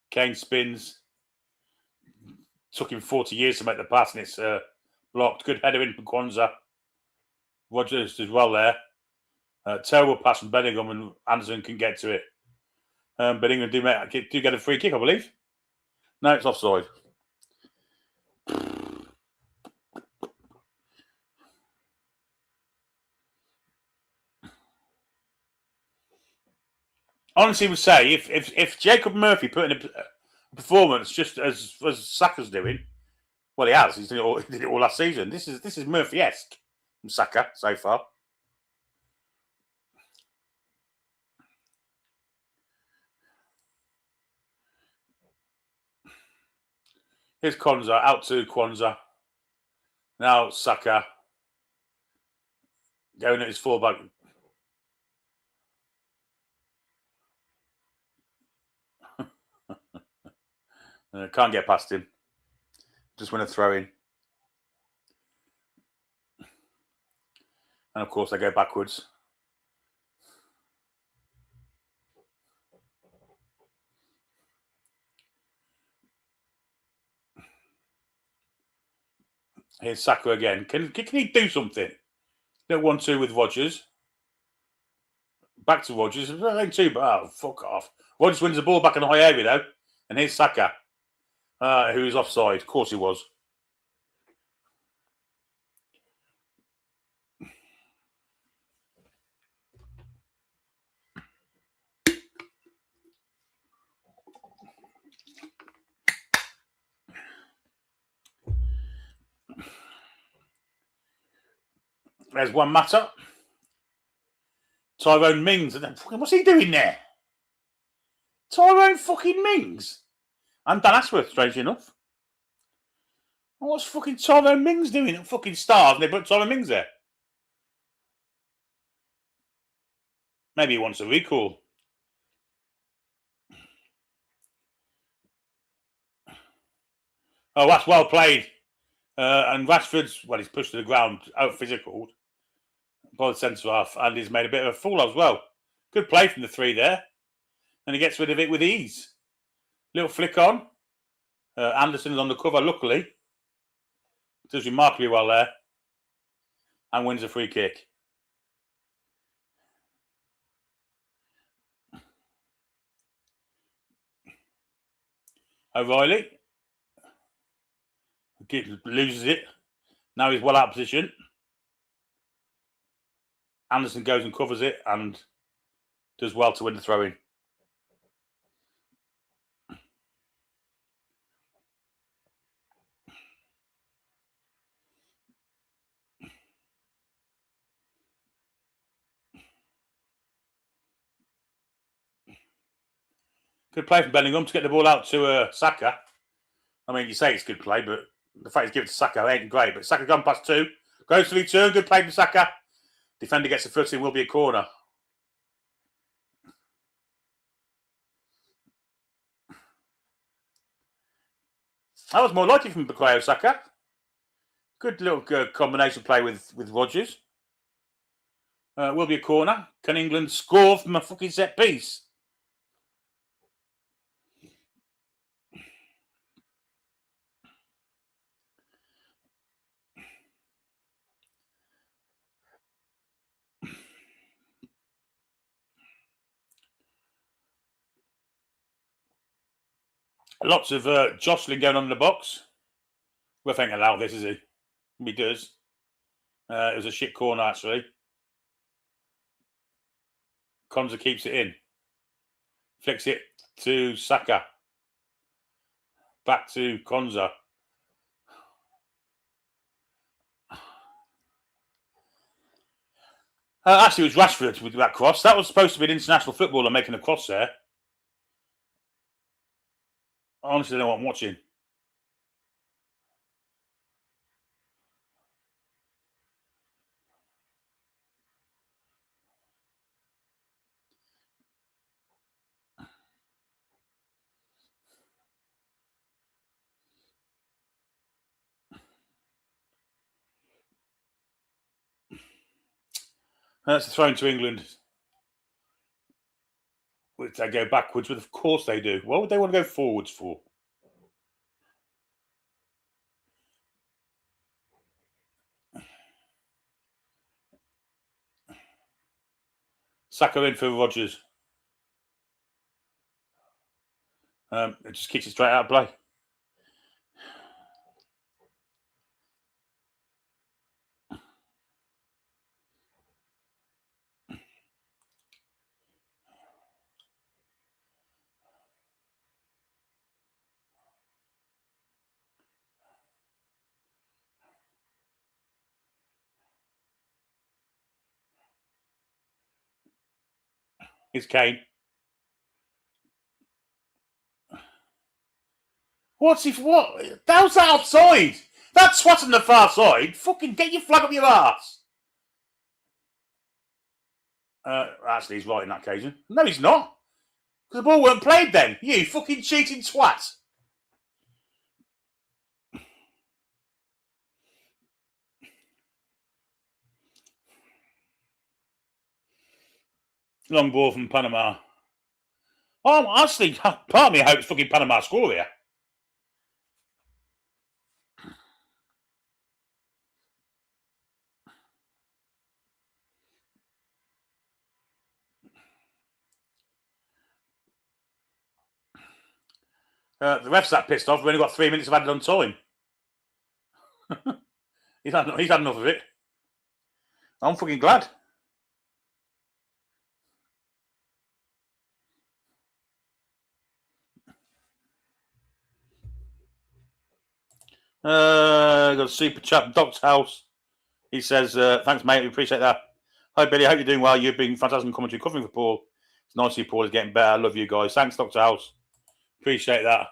Kane spins. Took him 40 years to make the pass, and it's blocked. Good header in from Kwanzaa. Rodgers as well there. Terrible pass from Bellingham, and Anderson can get to it. But England do get a free kick, I believe. No, it's offside. Honestly, would say if Jacob Murphy put in a performance just as Saka's doing, well, he has. He did it all last season. This is Murphy-esque from Saka so far. Here's Kwanzaa, out to Kwanzaa. Now Saka. Going at his fullback. Can't get past him. Just win a throw in. And of course, they go backwards. Here's Saka again. Can he do something? No 1-2 with Rodgers. Back to Rodgers. Ain't too bad. Fuck off. Rodgers wins the ball back in the high area though. And here's Saka, who was offside. Of course he was. There's one matter. Tyrone Mings. What's he doing there? Tyrone fucking Mings. And Dan Ashworth, strangely enough. What's fucking Tyrone Mings doing at fucking Stars? And they put Tyrone Mings there. Maybe he wants a recall. Oh, that's well played. And Rashford's, well, he's pushed to the ground, out physical by the centre half, and he's made a bit of a fool as well. Good play from the three there. And he gets rid of it with ease. Little flick on. Anderson's on the cover, luckily. Does remarkably well there. And wins a free kick. O'Reilly loses it. Now he's well out of position. Anderson goes and covers it and does well to win the throw-in. Good play from Bellingham to get the ball out to Saka. I mean, you say it's good play, but the fact he's given it to Saka ain't great. But Saka gone past two. Goes to return. Good play from Saka. Defender gets the foot in. Will be a corner. That was more likely from Bukayo Saka. Good little combination play with Rodgers. Will be a corner. Can England score from a fucking set piece? Lots of jostling going on in the box. Ref ain't allowed this, is he? He does. It was a shit corner, actually. Konza keeps it in. Flicks it to Saka. Back to Konza. Actually, it was Rashford with that cross. That was supposed to be an international footballer making a cross there. I honestly don't know what I'm watching. That's a throw to England. Which they go backwards, but of course they do. What would they want to go forwards for? Saka in for Rodgers. It just kicks it straight out of play. It's Kane. What's if what? How's that outside? That's what's on the far side. Fucking get your flag up your ass. Actually, he's right in that occasion. No, he's not. Because the ball weren't played then. You fucking cheating twat. Long ball from Panama. Oh, actually, part of me hopes fucking Panama score here. The ref's that pissed off. We've only got 3 minutes of added on time. he's had enough of it. I'm fucking glad. Got a super chat from Doc's House. He says, thanks, mate. We appreciate that. Hi, Billy. I hope you're doing well. You've been fantastic in commentary covering for Paul. It's nice to see Paul is getting better. I love you guys. Thanks, Dr. House. Appreciate that.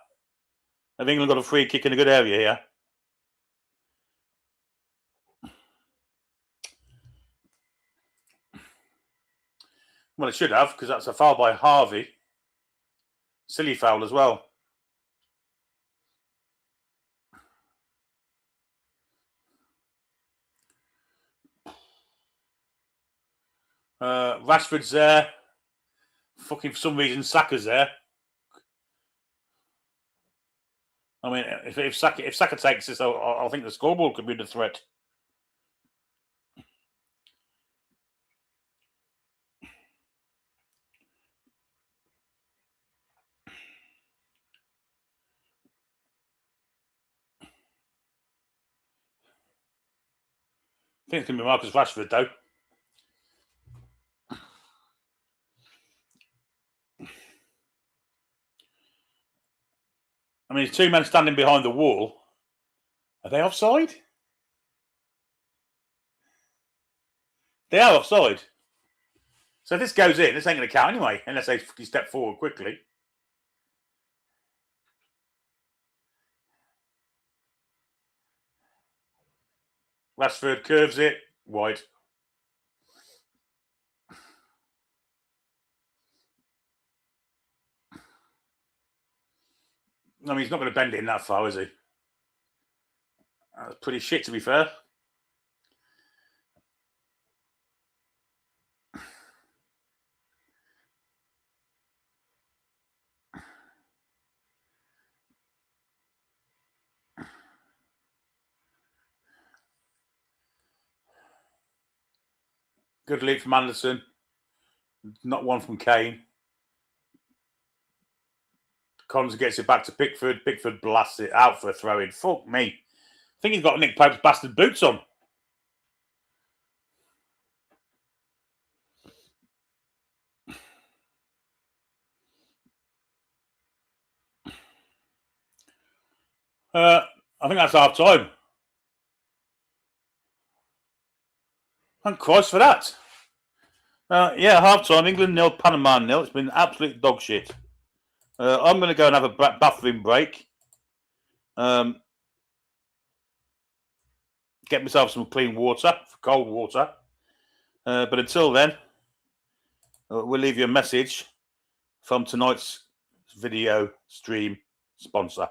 Have England got a free kick in a good area here? Well, it should have, because that's a foul by Harvey. Silly foul as well. Rashford's there. Fucking for some reason, Saka's there. I mean, if Saka takes this, I think the scoreboard could be the threat. I think it's going to be Marcus Rashford, though. I mean, there's two men standing behind the wall. Are they offside? They are offside. So if this goes in, this ain't going to count anyway, unless they step forward quickly. Rashford curves it, wide. I mean, he's not going to bend it in that far, is he? That's pretty shit, to be fair. Good lead from Anderson. Not one from Kane. Collins gets it back to Pickford. Pickford blasts it out for a throw-in. Fuck me. I think he's got Nick Pope's bastard boots on. I think that's half time. Thank Christ for that. Yeah, half time. England 0, Panama 0. It's been absolute dog shit. I'm going to go and have a bathroom break. Get myself some clean water, cold water. But until then, we'll leave you a message from tonight's video stream sponsor.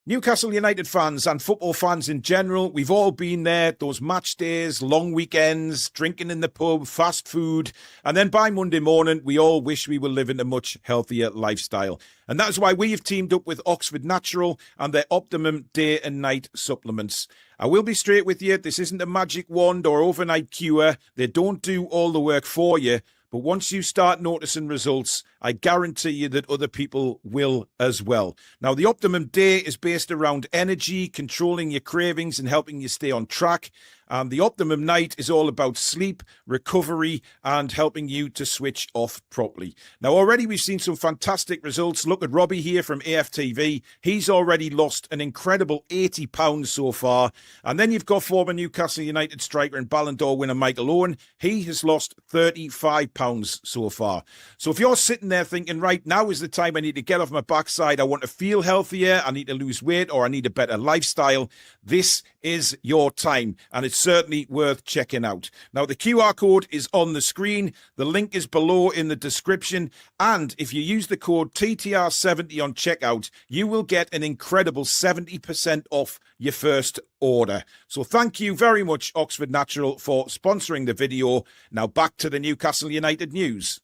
Newcastle United fans and football fans in general, we've all been there, those match days, long weekends, drinking in the pub, fast food, and then by Monday morning, we all wish we were living a much healthier lifestyle. And that's why we have teamed up with Oxford Natural and their Optimum Day and Night supplements. I will be straight with you, this isn't a magic wand or overnight cure. They don't do all the work for you. But once you start noticing results, I guarantee you that other people will as well. Now, the Optimum Day is based around energy, controlling your cravings and helping you stay on track. And the Optimum Night is all about sleep, recovery, and helping you to switch off properly. Now, already we've seen some fantastic results. Look at Robbie here from AFTV. He's already lost an incredible £80 so far. And then you've got former Newcastle United striker and Ballon d'Or winner Michael Owen. He has lost £35 so far. So if you're sitting there thinking, right, now is the time I need to get off my backside, I want to feel healthier, I need to lose weight, or I need a better lifestyle, this is your time. And it's certainly worth checking out. Now, the QR code is on the screen. The link is below in the description. And if you use the code TTR70 on checkout, you will get an incredible 70% off your first order. So thank you very much, Oxford Natural, for sponsoring the video. Now back to the Newcastle United news.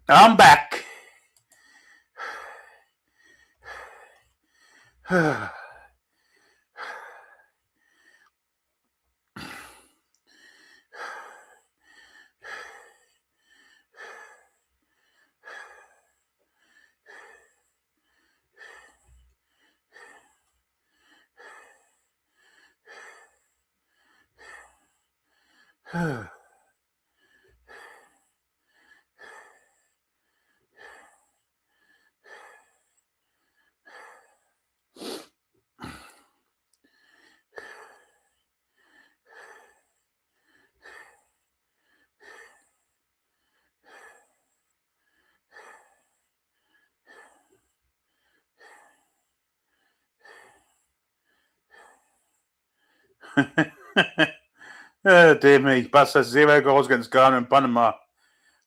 I'm back. Oh, dear me. Baz says 0 goals against Ghana and Panama.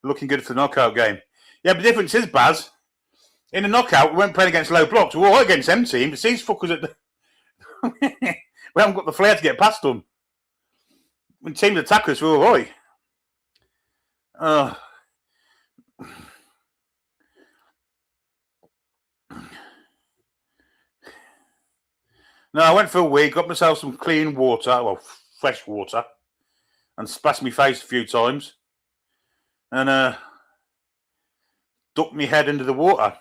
Looking good for the knockout game. Yeah, but the difference is, Baz, in the knockout, we weren't playing against low blocks. We were all right against them teams. It's these fuckers at the... we haven't got the flair to get past them. When teams attack us, we're all right. No, I went for a week, got myself some clean water, well, fresh water, and splashed my face a few times, and ducked my head into the water.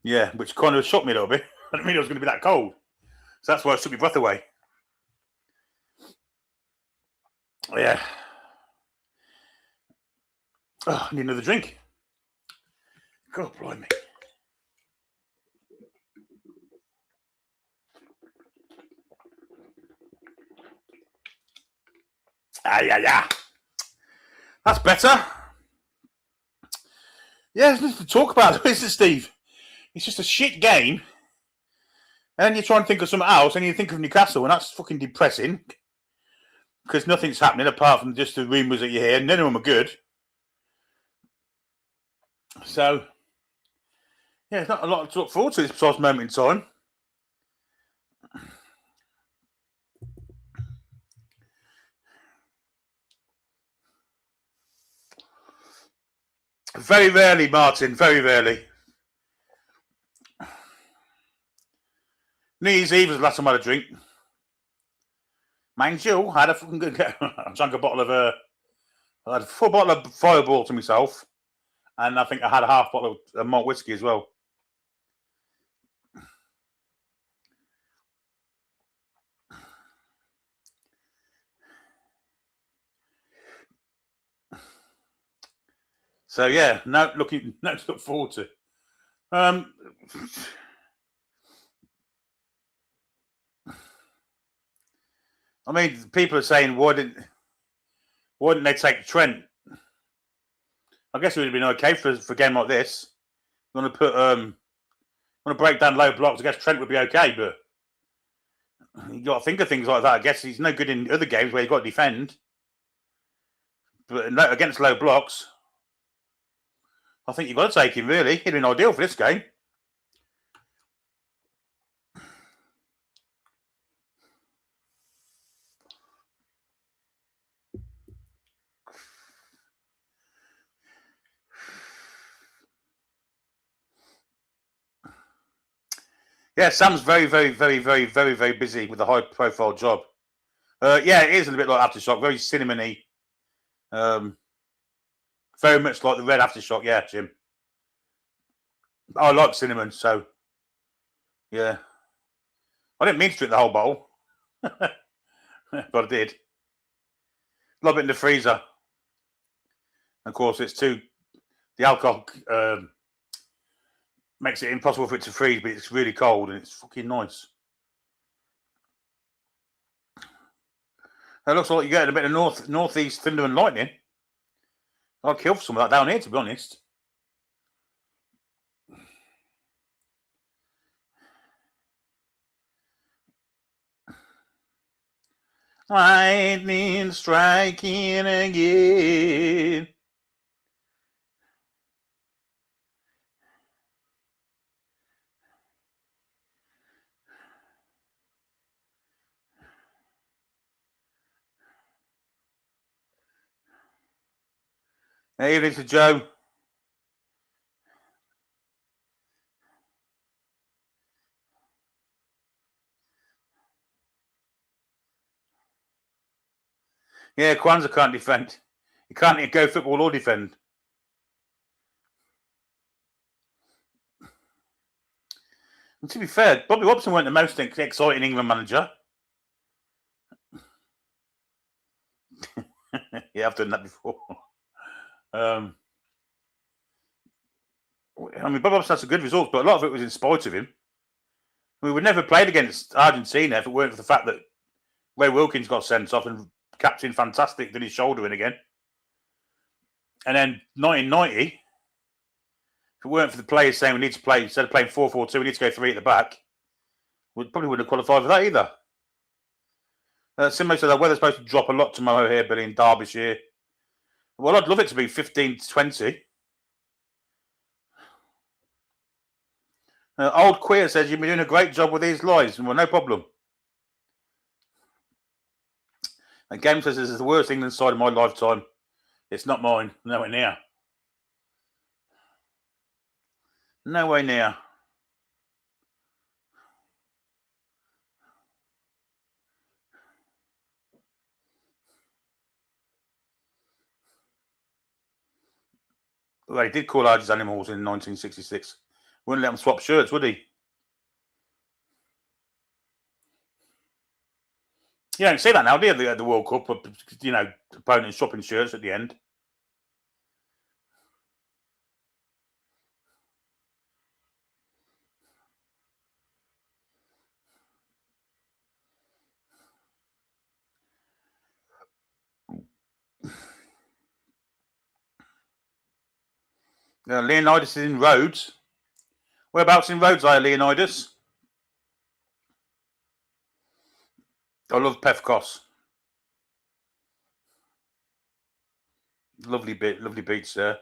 Yeah, which kind of shocked me a little bit. I didn't mean it was going to be that cold. So that's why I took my breath away. Yeah. Oh, I need another drink. God blimey. Yeah. That's better. Yeah, there's nothing to talk about, is it, Steve? It's just a shit game. And you try and think of something else, and you think of Newcastle, and that's fucking depressing. Because nothing's happening apart from just the rumours that you hear. None of them are good. So, yeah, it's not a lot to look forward to this precise moment in time. Very rarely, Martin, very rarely. New Year's Eve was the last time I had a drink. Mind you, I had a fucking good... I drank a bottle of... I had a full bottle of Fireball to myself. And I think I had a half bottle of malt whiskey as well. So, yeah, no to look forward to. I mean, people are saying, why didn't they take Trent? I guess it would have been okay for a game like this. You want to break down low blocks, I guess Trent would be okay, but you got to think of things like that. I guess he's no good in other games where you've got to defend. But against low blocks, I think you've got to take him, really. He'd been ideal for this game. Yeah, Sam's very, very, very, very, very, very busy with a high-profile job. Yeah, it is a bit like Aftershock, very cinnamony. Very much like the red Aftershock, yeah, Jim. I like cinnamon, so yeah. I didn't mean to drink the whole bottle, but I did. Lob it in the freezer. Of course, the alcohol makes it impossible for it to freeze, but it's really cold and it's fucking nice. It looks like you're getting a bit of northeast thunder and lightning. I'd kill for some of that down here, to be honest. Lightning striking again. Hey, evening to Joe. Yeah, Kwanzaa can't defend. He can't go football or defend. And to be fair, Bobby Robson weren't the most exciting England manager. Yeah, I've done that before. I mean, Bobby Robson had some good results, but a lot of it was in spite of him. We would never played against Argentina if it weren't for the fact that Ray Wilkins got sent off and Captain Fantastic did his shoulder in again. And then 1990, if it weren't for the players saying we need to play, instead of playing 4-4-2, we need to go 3 at the back, we probably wouldn't have qualified for that either. Similar to the weather's supposed to drop a lot tomorrow here, Billy, in Derbyshire. Well, I'd love it to be 15 to 20. Old Queer says you've been doing a great job with these lives. Well, no problem. And Game says this is the worst England side of my lifetime. It's not mine. Nowhere near. Nowhere near. Well, he did call Argent's animals in 1966. Wouldn't let them swap shirts, would he? You don't see that now, do you? The World Cup, opponents swapping shirts at the end. Leonidas is in Rhodes. Whereabouts in Rhodes are you, Leonidas? I love Pefkos. Lovely beach there.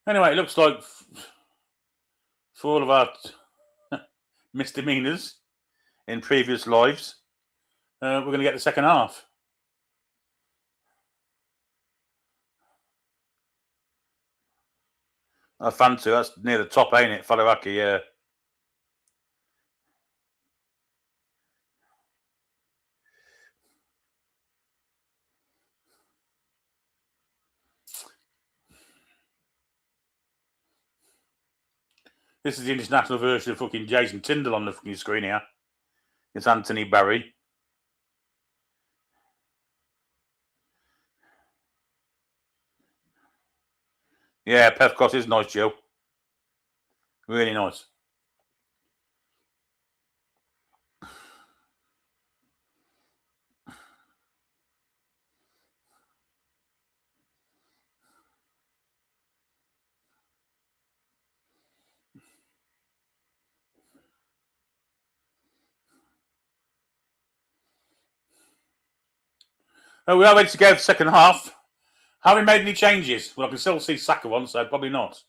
Anyway, it looks like for all of our misdemeanors in previous lives, we're going to get the second half. I fancy that's near the top, ain't it? Faliraki, yeah. This is the international version of fucking Jason Tyndall on the fucking screen here. It's Anthony Barry. Yeah, Pefkos is nice, Joe. Really nice. We are ready to go for the second half. Have we made any changes? Well, I can still see Saka on, so probably not.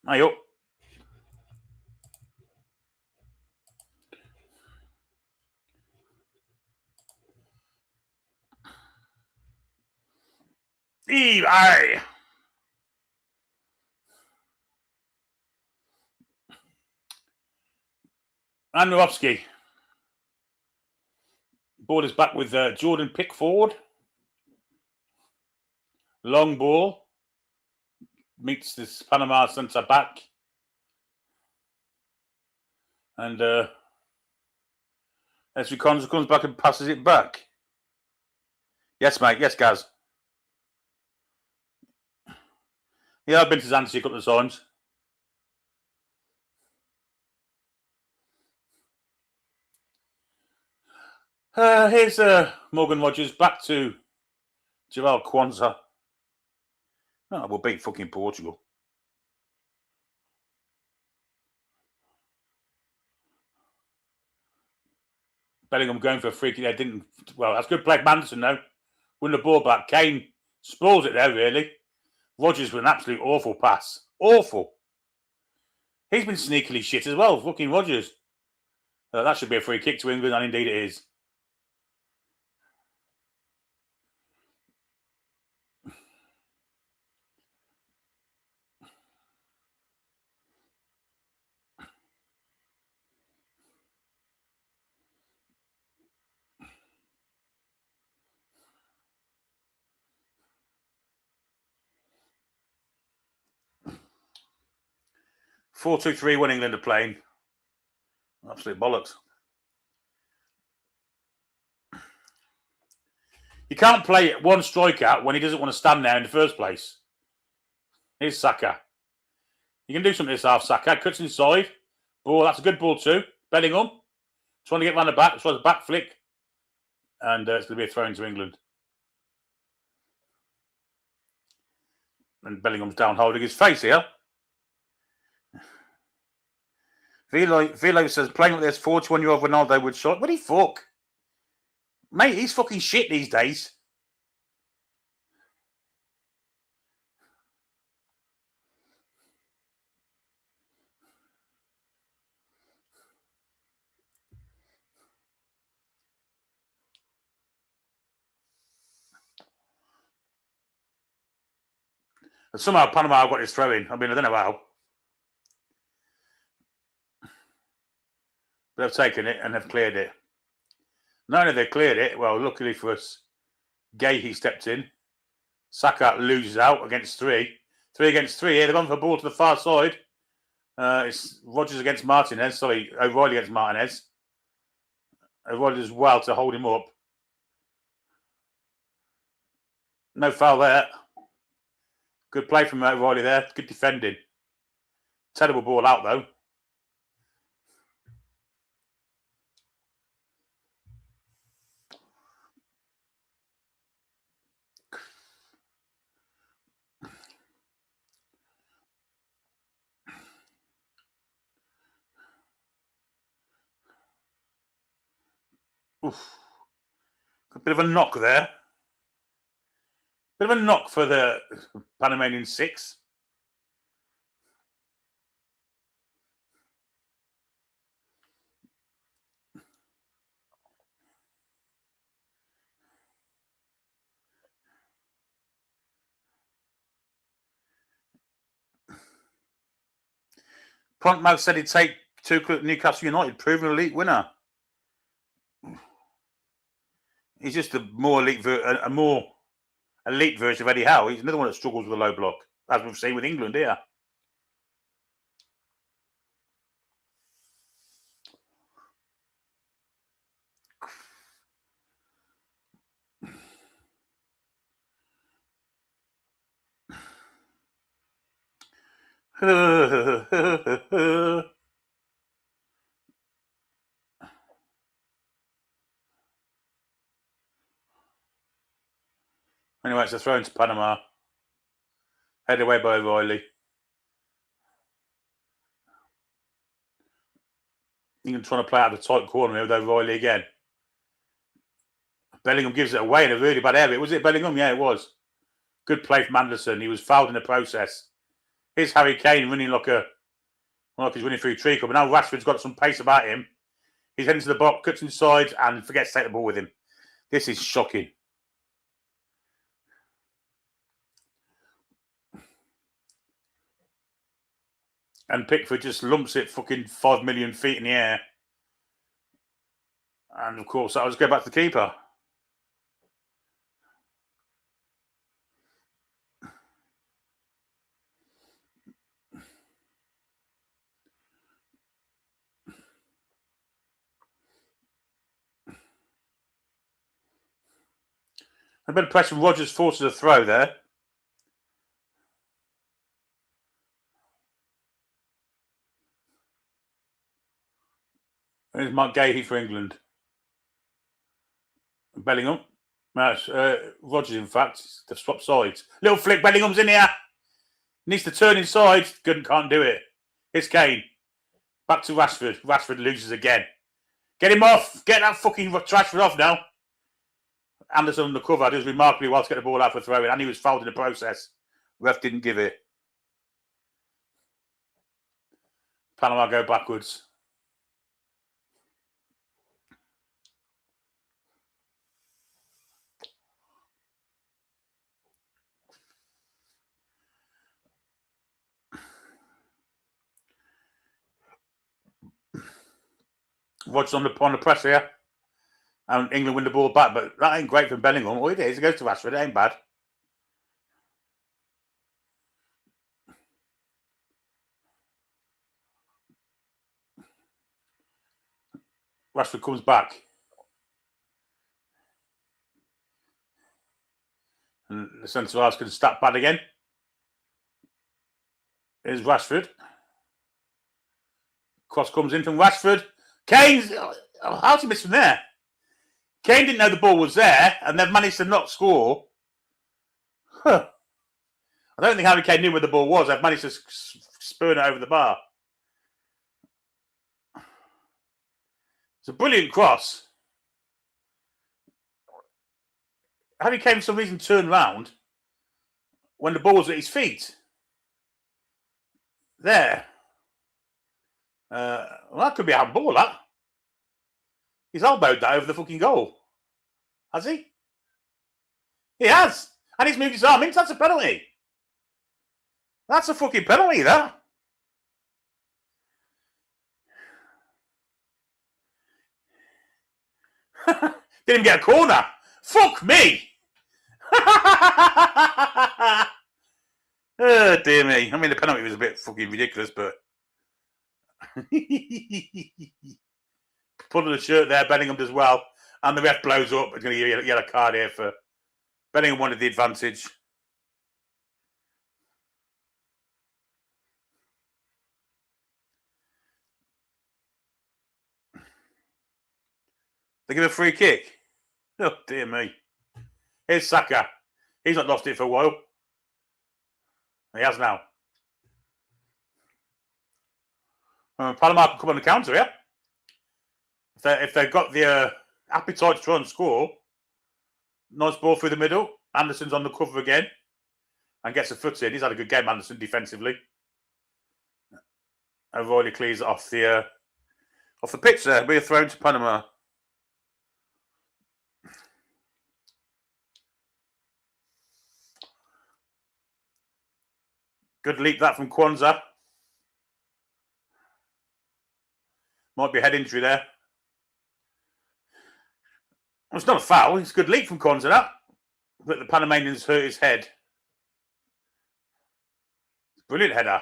Hey up. Eve, aye. Androwski. Ball is back with Jordan Pickford. Long ball. Meets this Panama centre back. And Esri Conza comes back and passes it back. Yes, mate. Yes, Gaz. Yeah, I've been to Zanzibar a couple of times. Here's Morgan Rogers back to Joel Kwanzaa. Oh, we'll beat fucking Portugal. Bellingham going for a free kick there. Didn't. Well, that's good play. Manderson, though. Win the ball back. Kane spoils it there, really. Rodgers with an absolute awful pass. Awful. He's been sneakily shit as well. Fucking Rodgers. That should be a free kick to England, and indeed it is. Four, 2-3-1 England are playing. Absolute bollocks. You can't play one striker when he doesn't want to stand there in the first place. Here's Saka. You can do something this half, Saka. Cuts inside. Ball, that's a good ball too. Bellingham. Trying to get round the back. Tries a back flick. And it's going to be a throw into England. And Bellingham's down holding his face here. Velo says, playing like this 41-year-old Ronaldo would shot. What the fuck? Mate, he's fucking shit these days. And somehow Panama have got his throw in. I mean, I don't know how. But they've taken it and they've cleared it. Not only they cleared it, well, luckily for us, Gahey stepped in. Saka loses out against 3. 3 against 3 here. They've gone for a ball to the far side. It's Rodgers against Martinez. Sorry, O'Reilly against Martinez. O'Reilly does well to hold him up. No foul there. Good play from O'Reilly there. Good defending. Terrible ball out, though. Oof. A bit of a knock there. Bit of a knock for the Panamanian 6. Pontmouth said he'd take Tuchel at Newcastle United, proven elite winner. He's just a more elite version of Eddie Howe. He's another one that struggles with a low block, as we've seen with England here. Anyway, it's a throw into Panama. Headed away by O'Reilly. England trying to play out of the tight corner here with O'Reilly again. Bellingham gives it away in a really bad area. Was it Bellingham? Yeah, it was. Good play from Anderson. He was fouled in the process. Here's Harry Kane running like he's running through treacle. But now Rashford's got some pace about him. He's heading to the box, cuts inside, and forgets to take the ball with him. This is shocking. And Pickford just lumps it fucking 5 million feet in the air. And of course, that'll just go back to the keeper. A bit of pressure from Rodgers forces a throw there. There's Mark Gahey for England. Bellingham. That's Rodgers, in fact. They've swapped sides. Little flick. Bellingham's in here. Needs to turn inside. Can't do it. It's Kane. Back to Rashford. Rashford loses again. Get him off. Get that fucking Rashford off now. Anderson on the cover does remarkably well to get the ball out for throwing, and he was fouled in the process. Ref didn't give it. Panama go backwards. Watch on the press here. And England win the ball back, but that ain't great for Bellingham. All it is, it goes to Rashford. It ain't bad. Rashford comes back. And the centre half's going to step back again. Here's Rashford. Cross comes in from Rashford. Kane's... how's he missed from there? Kane didn't know the ball was there, and they've managed to not score. Huh. I don't think Harry Kane knew where the ball was. They've managed to spurn it over the bar. It's a brilliant cross. Harry Kane, for some reason, turned round when the ball was at his feet. There. Well, that could be a handball, that. He's elbowed that over the fucking goal. Has he? He has. And he's moved his arm in. That's a penalty. That's a fucking penalty, that. Didn't even get a corner. Fuck me. Oh, dear me. I mean, the penalty was a bit fucking ridiculous, but... Pulling the shirt there, Bellingham does well. And the ref blows up. It's going to give a yellow card here for... Bellingham wanted the advantage. They give a free kick. Oh, dear me. Here's Saka. He's not lost it for a while. He has now. Panama can come on the counter, yeah? If they've got the appetite to try and score, nice ball through the middle. Anderson's on the cover again and gets a foot in. He's had a good game, Anderson, defensively. And Royley clears it off the pitch there. We're thrown to Panama. Good leap that from Kwanzaa. Might be a head injury there. Well, it's not a foul. It's a good leap from Kwanzaa, that. But the Panamanians hurt his head. Brilliant header.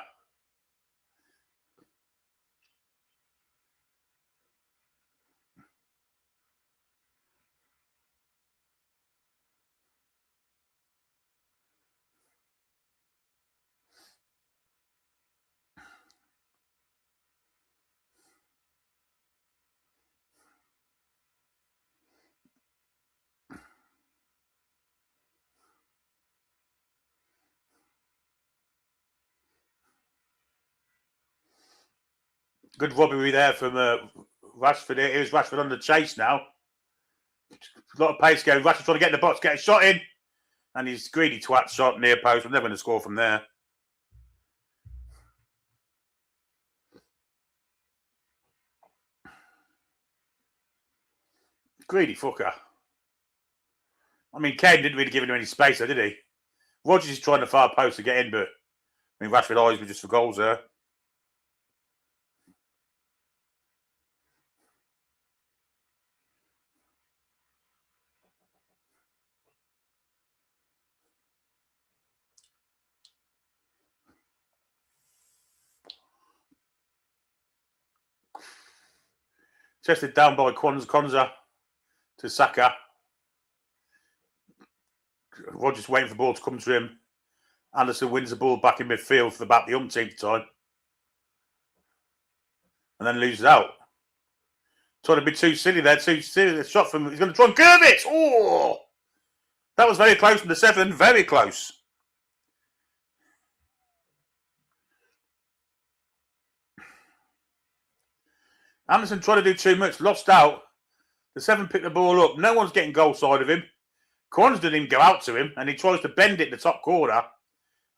Good robbery there from Rashford. Here's Rashford on the chase now. A lot of pace going. Rashford trying to get in the box, get a shot in. And his greedy twat shot near post. We're never going to score from there. Greedy fucker. I mean, Kane didn't really give him any space there, did he? Rodgers is trying to far post to get in, but I mean, Rashford eyes were just for goals there. Tested down by Kwanzaa to Saka. Rodgers waiting for the ball to come to him. Anderson wins the ball back in midfield for about the umpteenth time. And then loses out. Trying to be too silly there. Too silly. The shot from... He's going to try and curve it. Oh! That was very close from the 7. Very close. Anderson tried to do too much. Lost out. The 7 picked the ball up. No one's getting goal side of him. Corns didn't even go out to him. And he tries to bend it in the top corner. I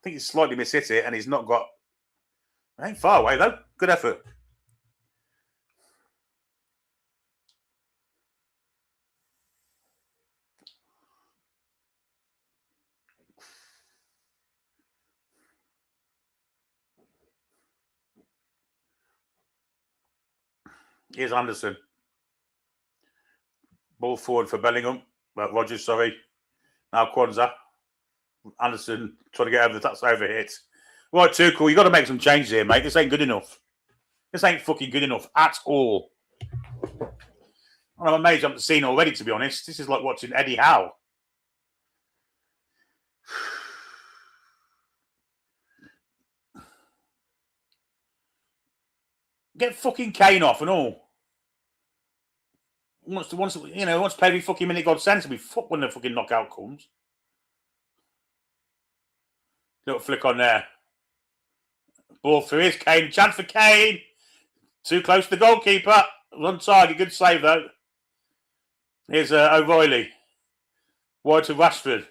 think he's slightly mishit it, and he's not got. Ain't far away though. Good effort. Here's Anderson. Ball forward for Bellingham. Rogers, sorry. Now Kwanzaa. Anderson trying to get over that's over hit. Right, Tuchel, you got to make some changes here, mate. This ain't good enough. This ain't fucking good enough at all. I'm amazed I haven't seen already, to be honest. This is like watching Eddie Howe. Get fucking Kane off and all. Wants to play every fucking minute God sends to be fuck when the fucking knockout comes. Little flick on there. Ball through. Here's Kane. Chance for Kane. Too close to the goalkeeper. On target. Good save though. Here's O'Reilly. Wide to Rashford.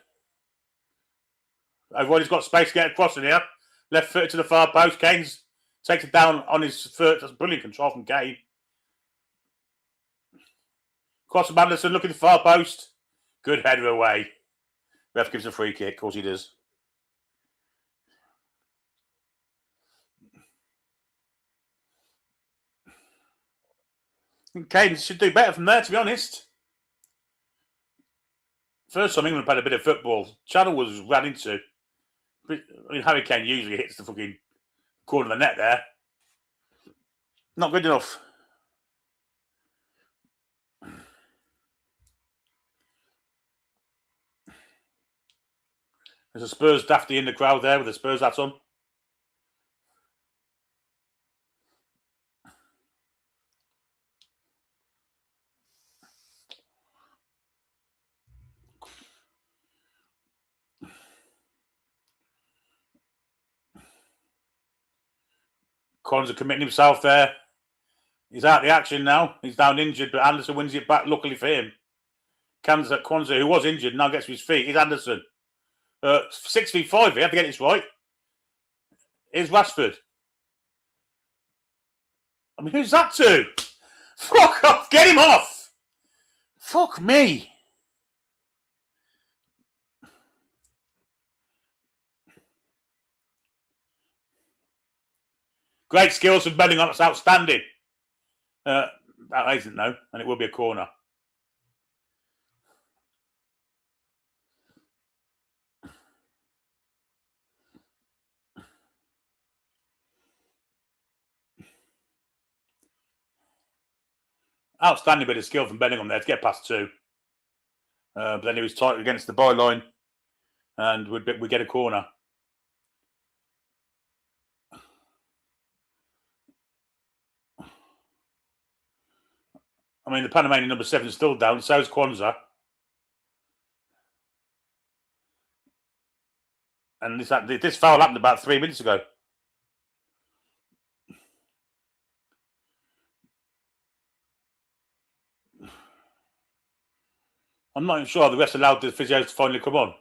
O'Reilly's got space to get across in here. Left foot to the far post. Kane's takes it down on his foot. That's brilliant control from Kane. Cross from Anderson. Look at the far post. Good header away. Ref gives a free kick. Of course he does. Kane should do better from there, to be honest. First time England played a bit of football, Channel was ran into. I mean, Harry Kane usually hits the fucking corner of the net there. Not good enough. There's a Spurs dafty in the crowd there with the Spurs hat on. Kwanzaa committing himself there. He's out of the action now. He's down injured, but Anderson wins it back, luckily for him. Kwanzaa, who was injured, now gets to his feet. Here's Anderson. 6 feet 5 here, I have to get this right. Here's Rashford. I mean, who's that to? Fuck off, get him off! Fuck me. Great skills from Bellingham, that's outstanding. That isn't, no, and it will be a corner. Outstanding bit of skill from Bellingham there to get past two. But then he was tight against the byline and we get a corner. I mean, the Panamanian number 7 is still down, so is Kwanzaa. And this foul happened about 3 minutes ago. I'm not even sure the rest allowed the physios to finally come on.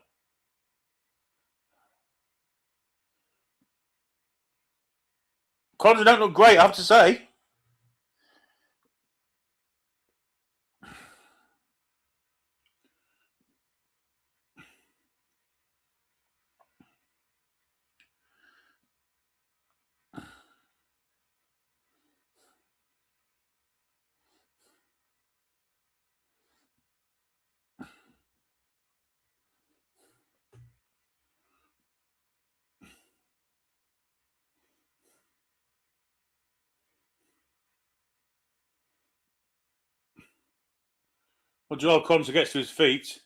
Kwanzaa don't look great, I have to say. Well, Joel Kwanzaa gets to his feet.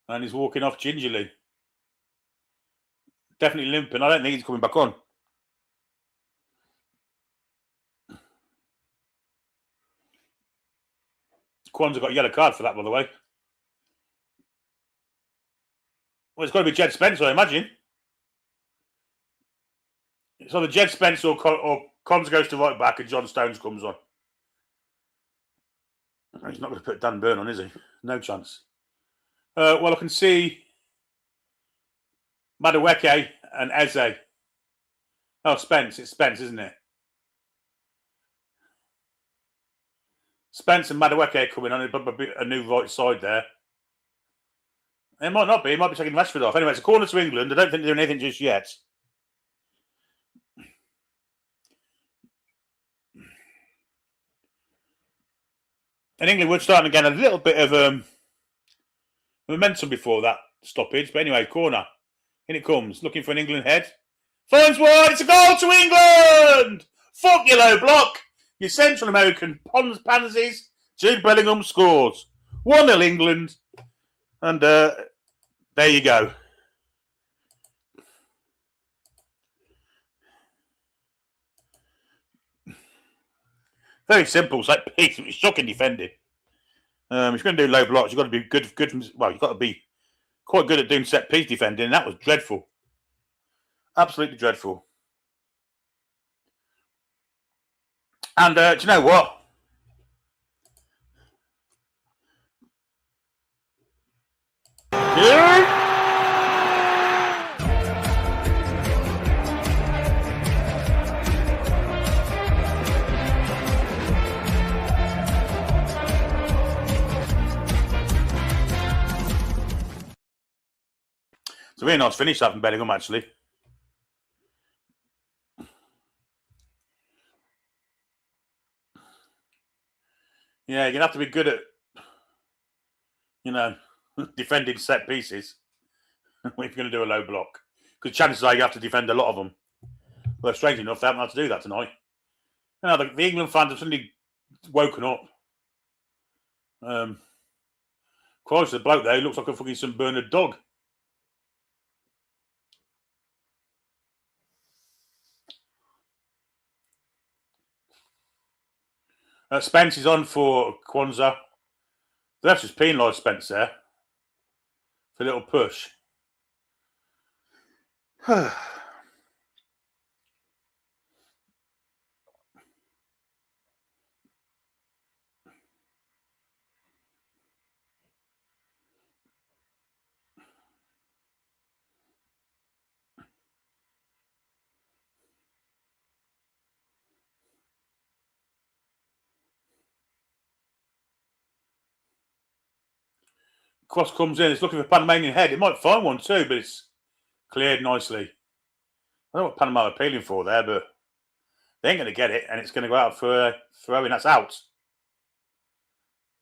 And he's walking off gingerly. Definitely limping. I don't think he's coming back on. Kwanzaa got a yellow card for that, by the way. Well, it's got to be Jed Spence, I imagine. It's either Jed Spence or Kwanzaa goes to right back and John Stones comes on. He's not going to put Dan Burn on, is he? No chance. Well, I can see Madueke and Eze. Oh, Spence. It's Spence, isn't it? Spence and Madueke coming on a new right side there. It might not be. It might be taking Rashford off. Anyway, it's a corner to England. I don't think they're doing anything just yet. And England were starting to get a little bit of momentum before that stoppage. But anyway, corner. In it comes. Looking for an England head. Finds wide. It's a goal to England! Fuck you, low block. You Central American pansies. Jude Bellingham scores. 1-0 England. And there you go. Very simple. Set piece. It's shocking defending. If you're going to do low blocks, you've got to be good. Well, you've got to be quite good at doing set piece defending. And that was dreadful. Absolutely dreadful. And do you know what? Here. It's a really nice finish that from Bellingham, actually. Yeah, you're going to have to be good at, defending set pieces if you're going to do a low block. Because chances are you have to defend a lot of them. Well, strangely enough, they haven't had to do that tonight. The England fans have suddenly woken up. Christ, the bloke there looks like a fucking St. Bernard dog. Spence is on for Kwanzaa. That's just penalised Spence there for a little push. Cross comes in. It's looking for Panamanian head. It might find one too, but it's cleared nicely. I don't know what Panama are appealing for there, but they ain't going to get it, and it's going to go out for a throw-in. That's out.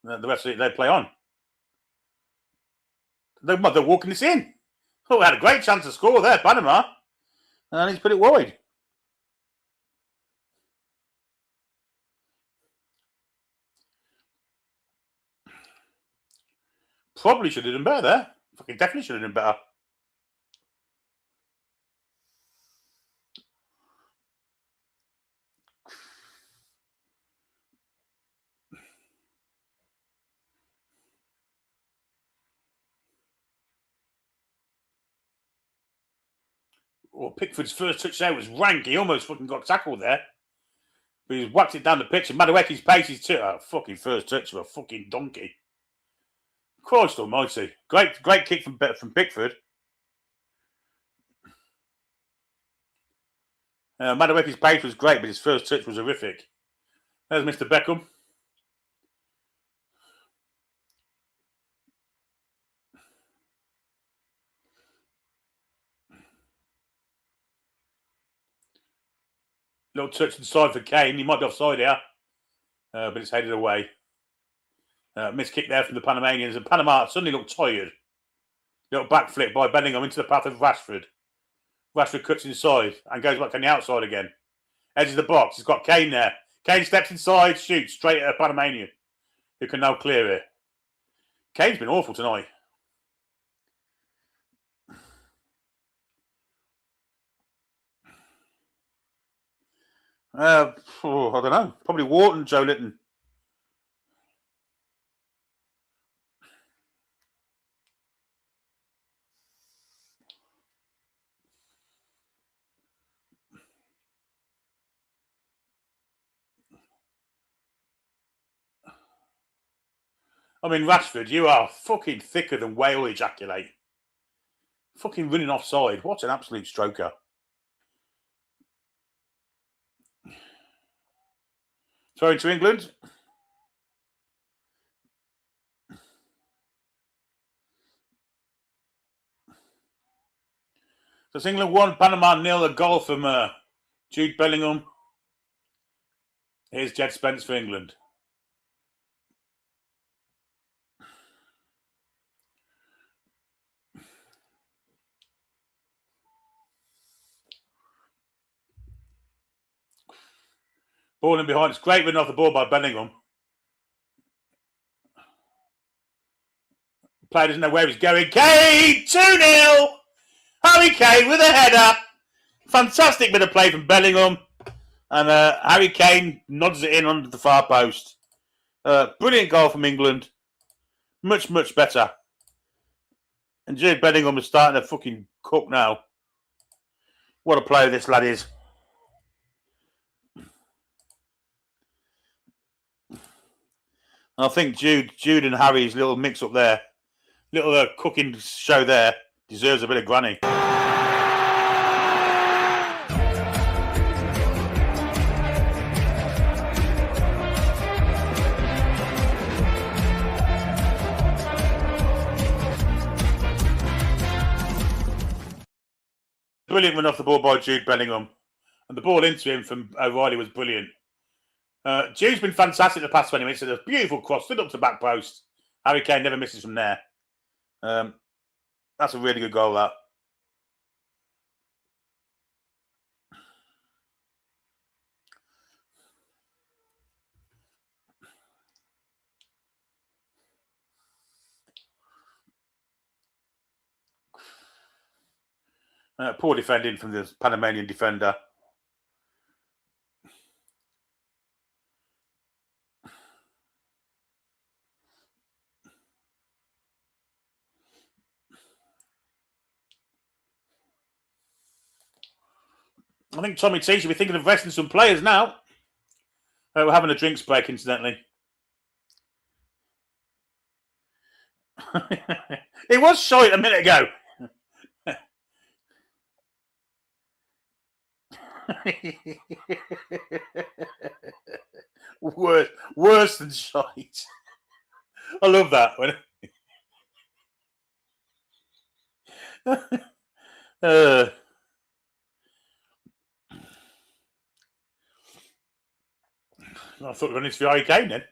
The rest of it, they play on. They're walking this in. Oh, had a great chance to score there, Panama. And he's put it wide. Probably should have done better there. Fucking definitely should have done better. Well, Pickford's first touch there was rank. He almost fucking got tackled there. But he's whacked it down the pitch. And Madueke's pace is fucking first touch of a fucking donkey. Christ almighty. Great kick from Pickford. Madueke's pace was great, but his first touch was horrific. There's Mr. Beckham. Little touch inside for Kane. He might be offside here, but it's headed away. Missed kick there from the Panamanians, and Panama suddenly looked tired. Little backflip by Bellingham into the path of Rashford. Rashford cuts inside and goes back on the outside again. Edges the box. He's got Kane there. Kane steps inside, shoots straight at a Panamanian, who can now clear it. Kane's been awful tonight. I don't know. Probably Wharton, Joe Litton. I mean, Rashford, you are fucking thicker than whale ejaculate. Fucking running offside. What an absolute stroker. Throw into England. So it's England 1, Panama 0, a goal from Jude Bellingham. Here's Jed Spence for England. Ball in behind. It's great run off the ball by Bellingham. Player doesn't know where he's going. Kane! 2-0! Harry Kane with a header. Fantastic bit of play from Bellingham. And Harry Kane nods it in under the far post. Brilliant goal from England. Much, much better. And Jude Bellingham is starting to fucking cook now. What a player this lad is. And I think Jude and Harry's little mix up there, little cooking show there, deserves a bit of granny. Brilliant run off the ball by Jude Bellingham. And the ball into him from O'Reilly was brilliant. Jude's been fantastic the past 20 minutes. It's a beautiful cross, stood up to back post. Harry Kane never misses from there. That's a really good goal, that. Poor defending from the Panamanian defender. I think Tommy T should be thinking of resting some players now. We're having a drinks break, incidentally. It was shite a minute ago. worse than shite. I love that. I thought we were running to the Harry Kane then.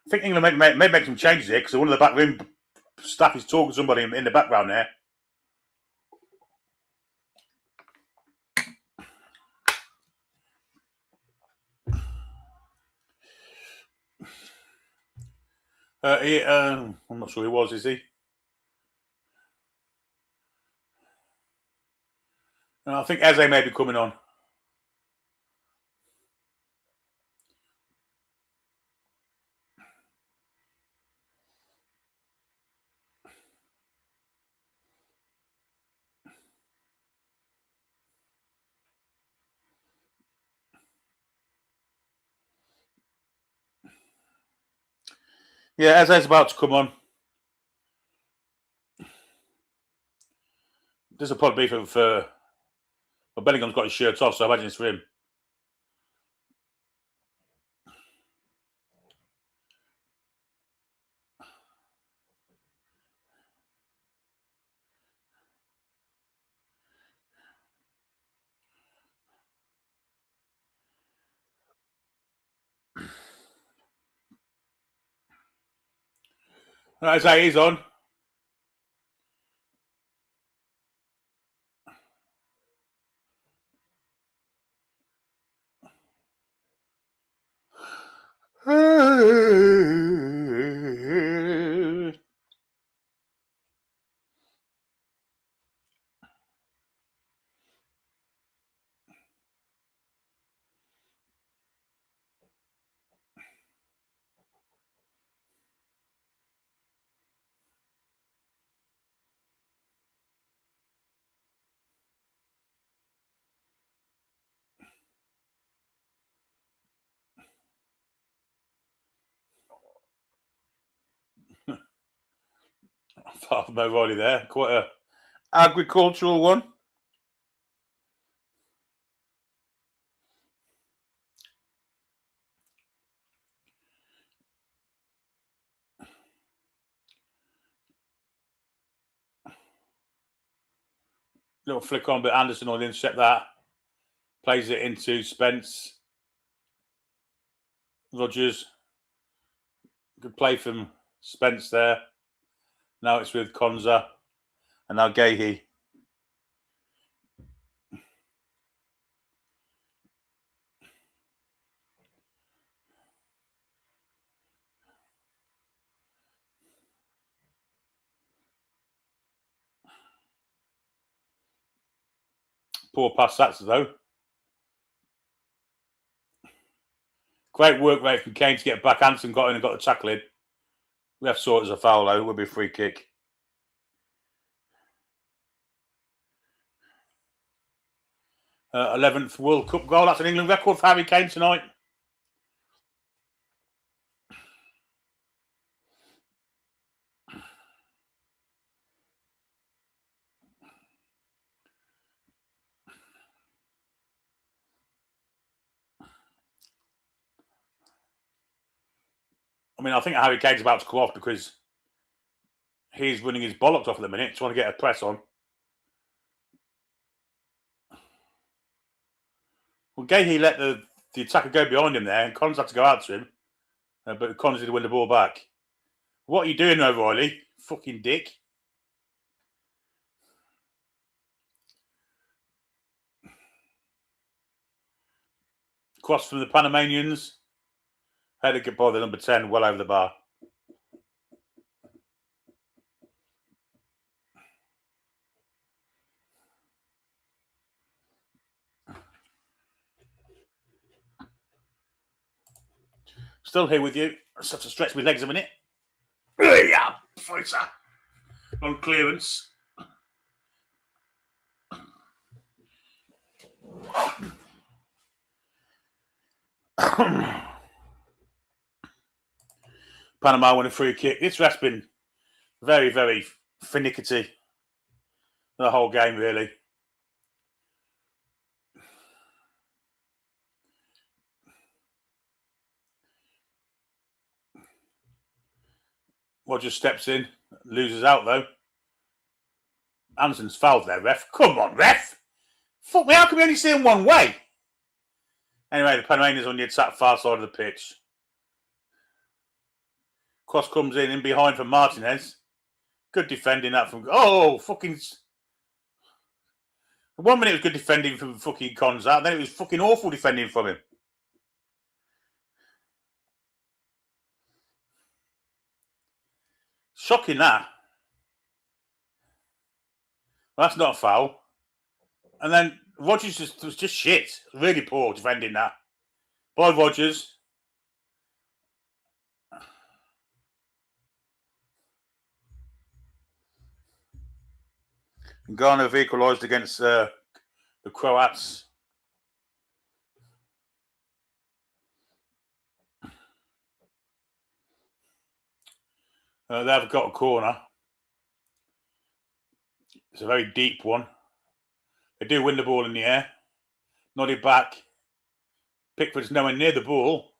I think England may make some changes here because one of the back room staff is talking to somebody in the background there. I'm not sure who was, is he? I think Eze may be coming on. Yeah, Eze's about to come on. This will probably be for well, Bellingham's got his shirt off, so I imagine it's for him. That's how he's on. Far from everybody there. Quite a agricultural one. Little flick on, but Anderson will intercept that. Plays it into Spence. Rogers. Good play from Spence there. Now it's with Konza. And now Gahey. Poor pass that's though. Great work rate from Kane to get back. Anderson got in and got the tackle in. We have saw it as a foul though. It will be a free kick. 11th World Cup goal. That's an England record for Harry Kane tonight. I mean, I think Harry Kane's about to come off because he's running his bollocks off at the minute, trying to get a press on. Well, Gahey let the attacker go behind him there, and Collins had to go out to him. But Collins did win the ball back. What are you doing, O'Reilly? Fucking dick. Cross from the Panamanians. Headed by the number 10, well over the bar. Still here with you. I just have to stretch my legs a minute. Yeah, fighter. On clearance. Panama won a free kick. This ref's been very, very finicky the whole game, really. Rogers steps in, loses out though. Anderson's fouled there, ref. Come on, ref! Fuck me, how can we only see him one way? Anyway, the Panamanians on the attack far side of the pitch. Cross comes in behind from Martinez. Good defending that from... Oh, fucking... 1 minute was good defending from fucking Konza, then it was fucking awful defending from him. Shocking that. Well, that's not a foul. And then Rogers was just shit. Really poor defending that. By Rogers. Ghana have equalised against the Croats. They've got a corner. It's a very deep one. They do win the ball in the air. Nodded back. Pickford's nowhere near the ball.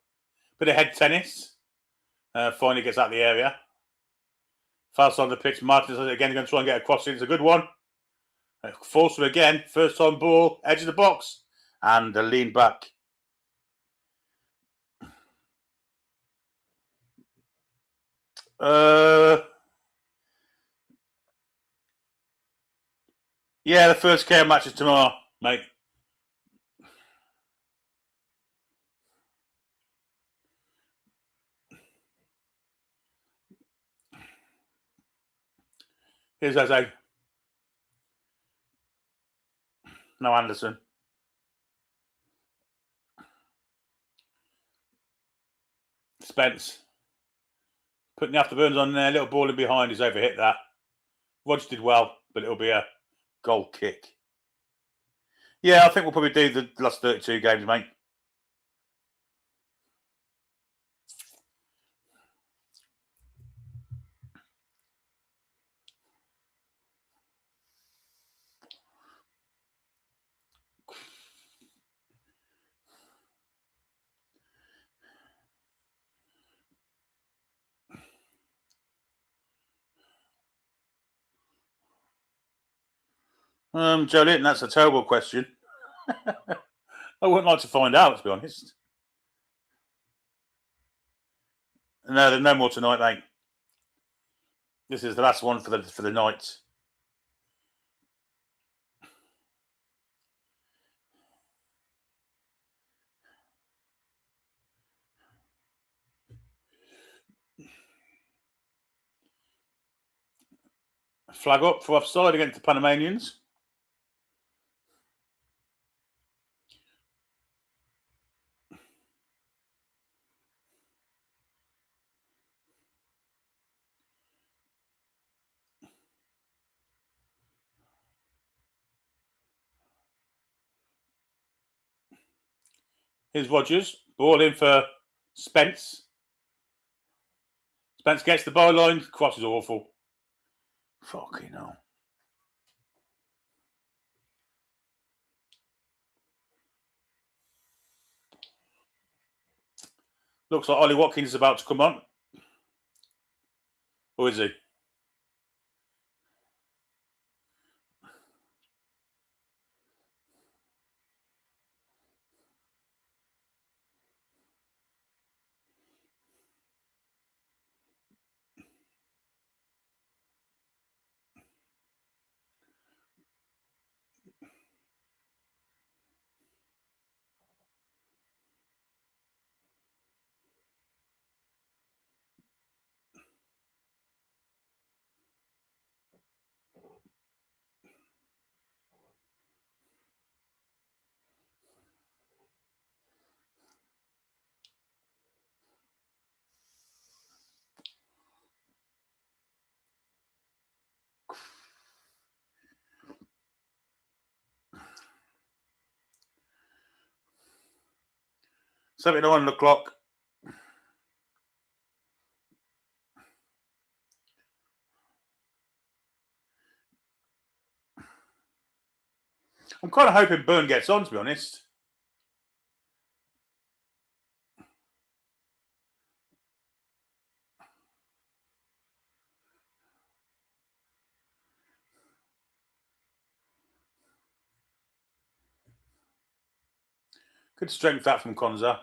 Bit of head tennis. Finally gets out of the area. Fast on the pitch. Martinez again going to try and get a cross in. It's a good one. Forster again. First time ball. Edge of the box. And a lean back. Yeah, the first KO match is tomorrow, mate. Here's Jose. No Anderson. Spence. Putting the afterburners on there. Little ball in behind. He's overhit that. Rog did well, but it'll be a goal kick. Yeah, I think we'll probably do the last 32 games, mate. Jolene, that's a terrible question. I wouldn't like to find out, to be honest. No, there's no more tonight, mate. This is the last one for the night. Flag up for offside against the Panamanians. Here's Rogers. Ball in for Spence. Spence gets the byline. Cross is awful. Fucking hell. Looks like Ollie Watkins is about to come on. Or is he? Something on the clock. I'm kind of hoping Byrne gets on, to be honest. Good strength that from Konza.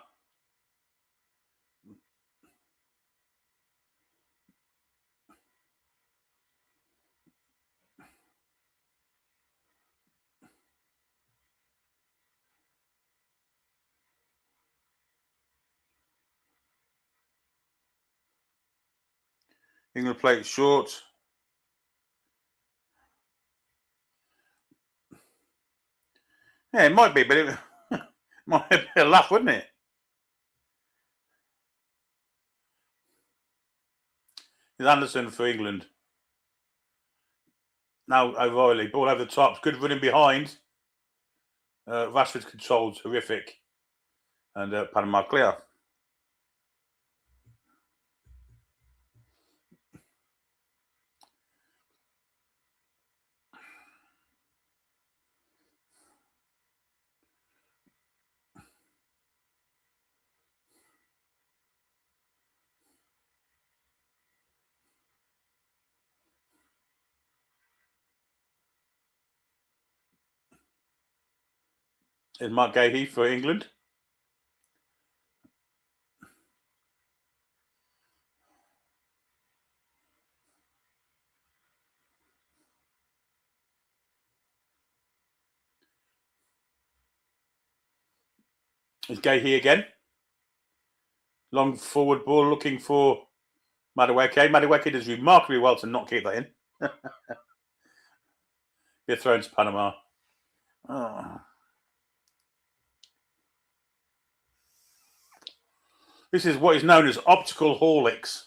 England play it short. Yeah, it might be, but it might be a laugh, wouldn't it? It's Anderson for England. Now O'Reilly. Ball over the top. Good running behind. Rashford's controlled. Horrific. And Panama clear. Is Mark Gahey for England. Is Gahey again. Long forward ball looking for Madueke. Madueke does remarkably well to not keep that in. Be thrown to Panama. Oh. This is what is known as optical Horlicks.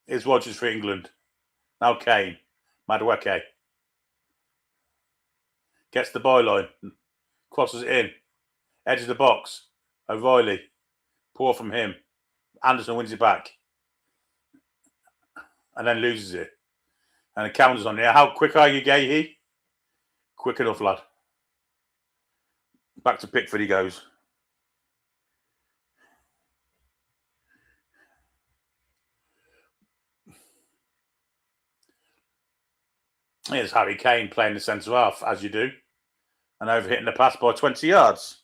Here's Rogers for England. Now Kane. Madueke. Gets the byline. Crosses it in. Edge of the box. O'Reilly. Poor from him. Anderson wins it back. And then loses it. And the counter's on there. How quick are you, Gahey? Quick enough, lad. Back to Pickford he goes. Here's Harry Kane playing the centre half, as you do. And overhitting the pass by 20 yards.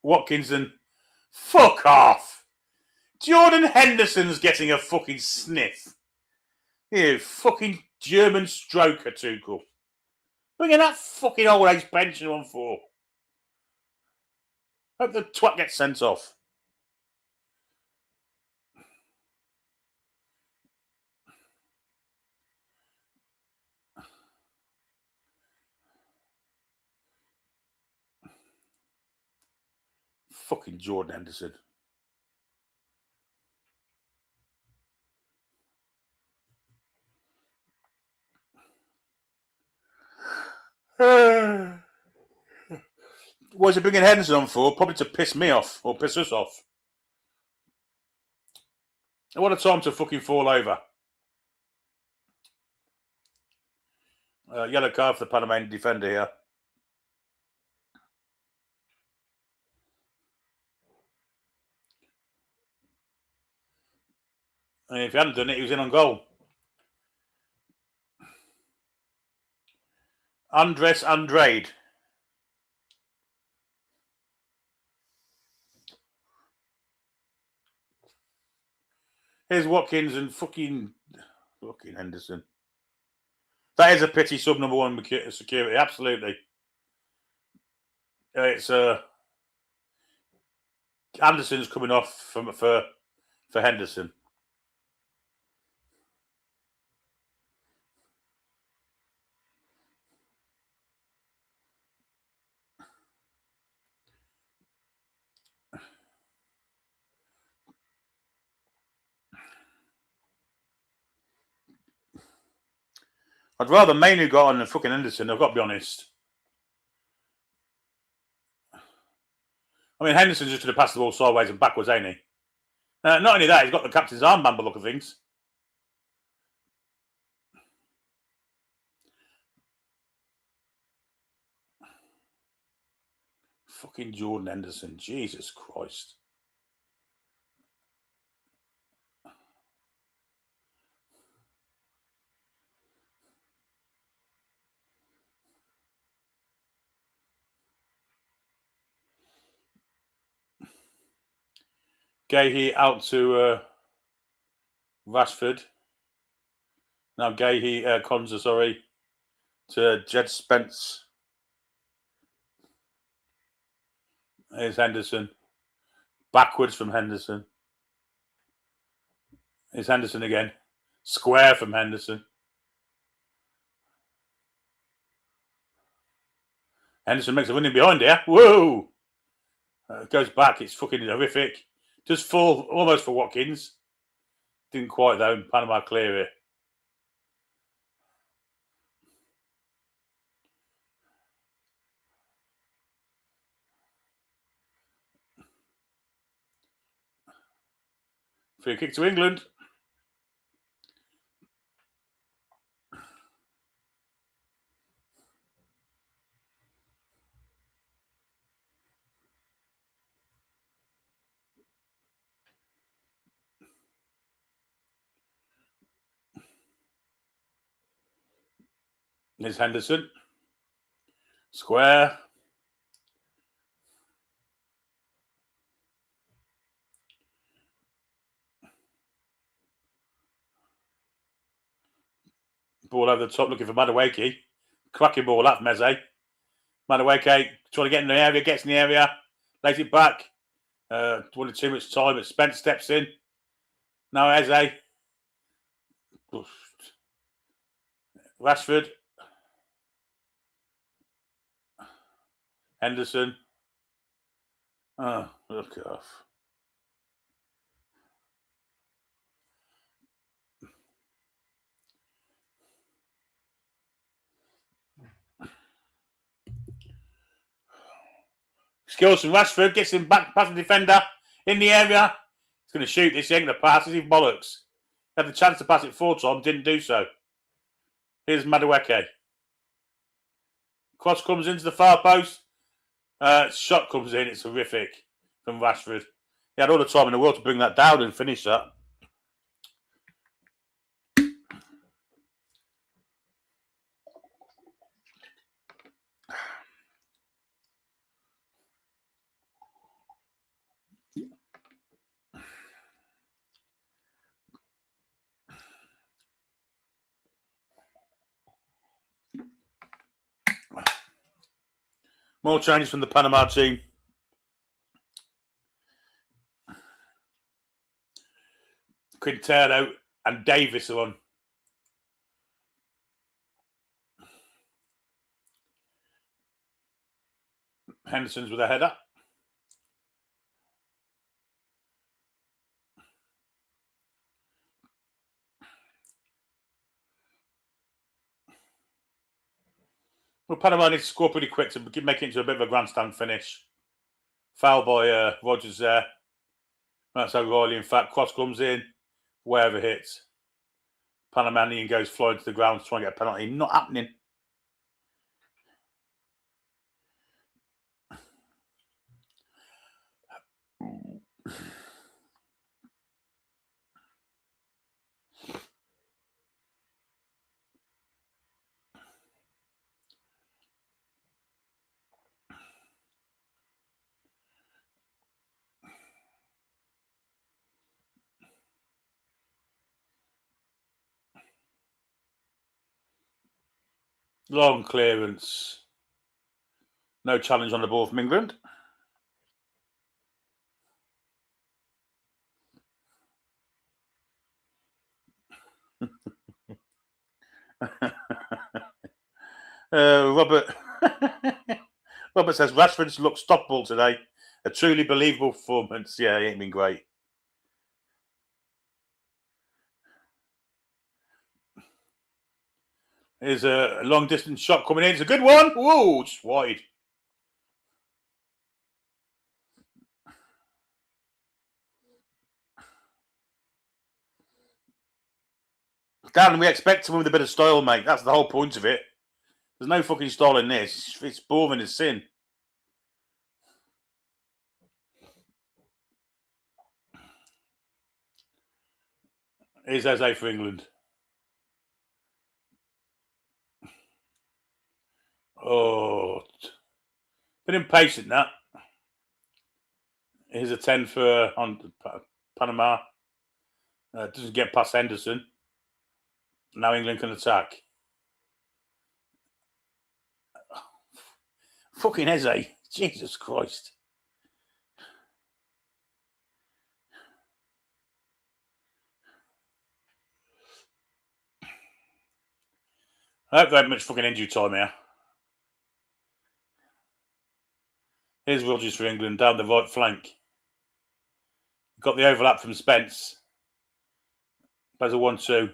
Watkinson, fuck off. Jordan Henderson's getting a fucking sniff. You fucking German stroker, Tuchel. Bringing that fucking old age pension on for. Hope the twat gets sent off. Fucking Jordan Henderson. What is it bringing Henderson on for? Probably to piss me off or piss us off. What a time to fucking fall over. Yellow card for the Panamanian defender here. And if he hadn't done it, he was in on goal. Andres Andrade. Here's Watkins and fucking Henderson. That is a pity sub number one security, absolutely. It's Anderson's coming off for Henderson. I'd rather Mainu got on than fucking Henderson, I've got to be honest. I mean, Henderson's just going to pass the ball sideways and backwards, ain't he? Not only that, he's got the captain's armband by the look of things. Fucking Jordan Henderson, Jesus Christ. Gahey out to Rashford. Now Konza, sorry, to Jed Spence. Here's Henderson. Backwards from Henderson. Here's Henderson again. Square from Henderson. Henderson makes a winning behind here. Whoa! Goes back. It's fucking horrific. Just full, almost for Watkins. Didn't quite though. Panama clear it. Free kick to England. There's Henderson. Square. Ball over the top, looking for Madueke. Cracking ball out from Eze. Madueke trying to get in the area, gets in the area, lays it back. Wanted too much time, but Spence steps in. Now Eze. Rashford. Henderson. Oh, look off. Skills from Rashford, gets him back past the defender in the area. He's going to shoot this, he ain't going to pass, is he bollocks? Had the chance to pass it 4 times, didn't do so. Here's Madueke. Cross comes into the far post. Shot comes in, it's horrific from Rashford. He had all the time in the world to bring that down and finish that. More changes from the Panama team. Quintero and Davis are on. Henderson's with a header. Well, Panama needs to score pretty quick to make it into a bit of a grandstand finish. Foul by Rogers there. That's O'Reilly. In fact, cross comes in, wherever it hits. Panamanian goes flying to the ground to try and get a penalty. Not happening. Long clearance. No challenge on the ball from England. Robert Robert says Rashford's looked stoppable today. A truly believable performance. Yeah, he ain't been great. Here's a long distance shot coming in. It's a good one. Whoa, just wide. Dan, we expect someone with a bit of style, mate. That's the whole point of it. There's no fucking style in this. It's boring as sin. Here's Eze for England. Oh, bit impatient that. Here's a 10 for on Panama. Doesn't get past Henderson. Now England can attack. Fucking Eze. Jesus Christ. I hope they have much fucking injury time here. Here's Rogers for England down the right flank. Got the overlap from Spence. Plays a 1-2.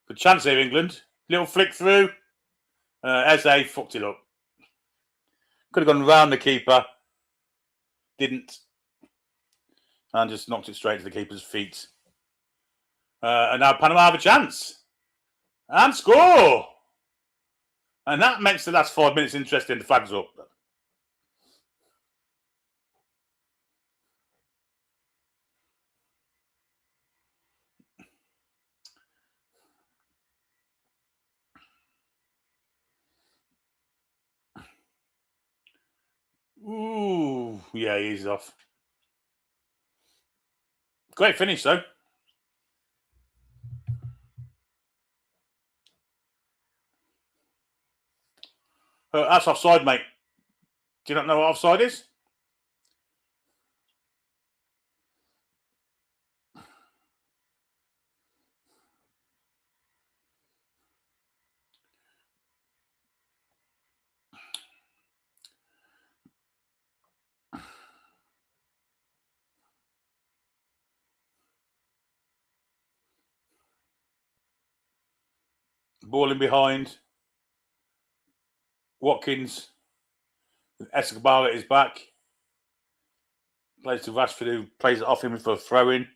Good chance here, England. Little flick through. Eze fucked it up. Could have gone round the keeper. Didn't. And just knocked it straight to the keeper's feet. And now Panama have a chance. And score! And that makes the last 5 minutes interesting. The flag's up. Ooh, yeah, he's off. Great finish, though. That's offside, mate. Do you not know what offside is? Ball in behind. Watkins. Escobar at his back. Plays to Rashford, who plays it off him for a throw-in.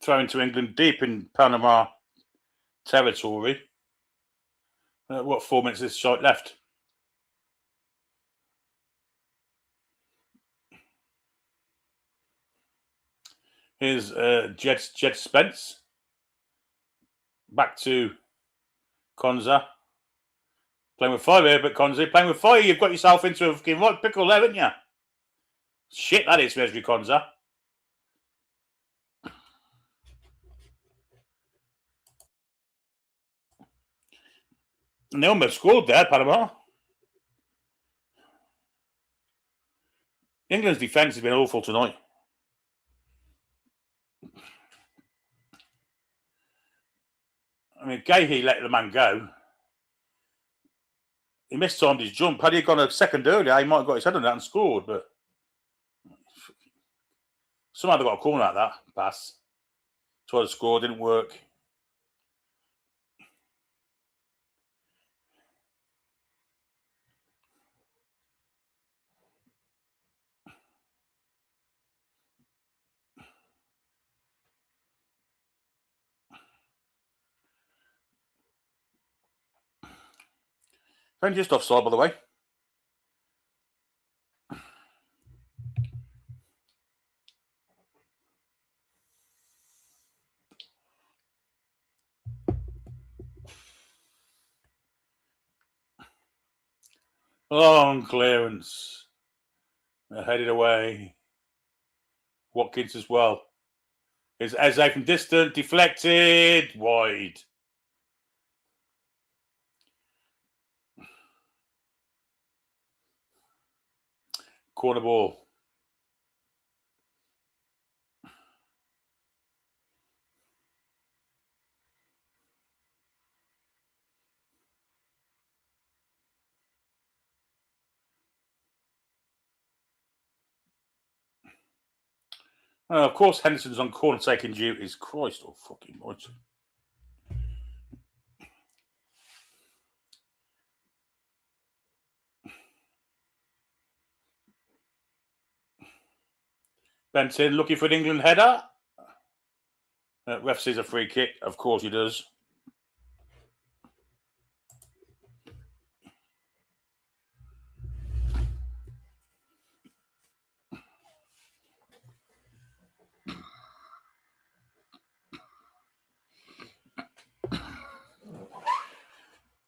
Throw into England deep in Panama territory. What 4 minutes is shot left? Here's Jed Spence. Back to Konza. Playing with fire here, but Konza, playing with fire, you've got yourself into a fucking right pickle there, haven't you? Shit, that is Wesley Konza. And they almost scored there, Panama. England's defence has been awful tonight. I mean, Gahey let the man go. He mistimed his jump. Had he gone a second earlier, he might have got his head on that and scored, but somehow they got a corner at that pass. Tried to score, didn't work. I'm just offside, by the way. Long clearance. They're headed away. Watkins as well. Is Eze from distant, deflected, wide. Corner ball. Of course, Henderson's on corner taking duties. Christ, oh fucking much. Benton looking for an England header. Ref sees a free kick. Of course he does.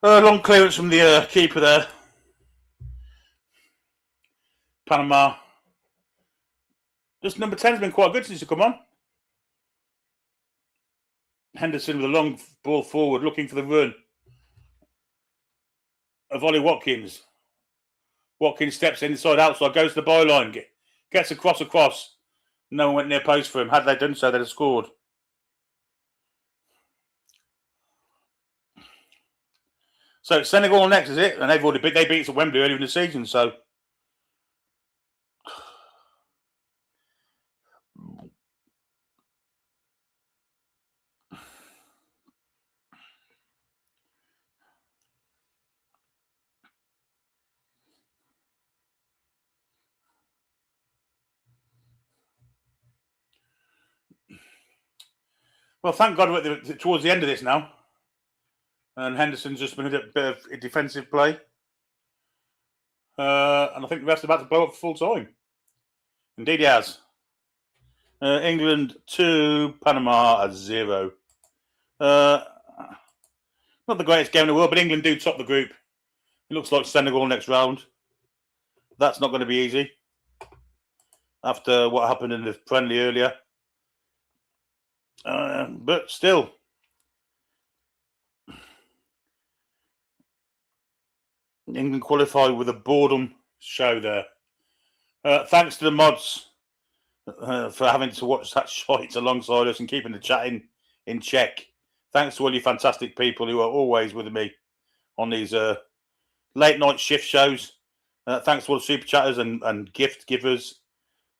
Long clearance from the keeper there. Panama. This number 10 has been quite good since he come on. Henderson with a long ball forward, looking for the run of Ollie Watkins. Watkins steps inside, outside, goes to the byline, gets across. No one went near post for him. Had they done so, they'd have scored. So Senegal next, is it? And they beat us at Wembley earlier in the season, so. Well, thank God we're towards the end of this now. And Henderson's just been a bit of defensive play. And I think the ref's about to blow up for full time. Indeed he has. England 2, Panama 0. Not the greatest game in the world, but England do top the group. It looks like Senegal next round. That's not going to be easy. After what happened in the friendly earlier. But still. England qualified with a boredom show there. Thanks to the mods for having to watch that shite alongside us and keeping the chat in check. Thanks to all you fantastic people who are always with me on these late night shift shows. Thanks to all the super chatters and gift givers.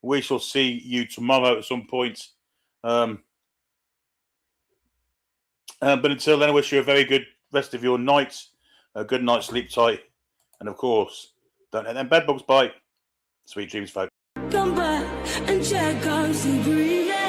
We shall see you tomorrow at some point. But until then, I wish you a very good rest of your night. A good night, sleep tight. And of course, don't let them bedbugs bite. Sweet dreams, folks. Come back and check out the breathing.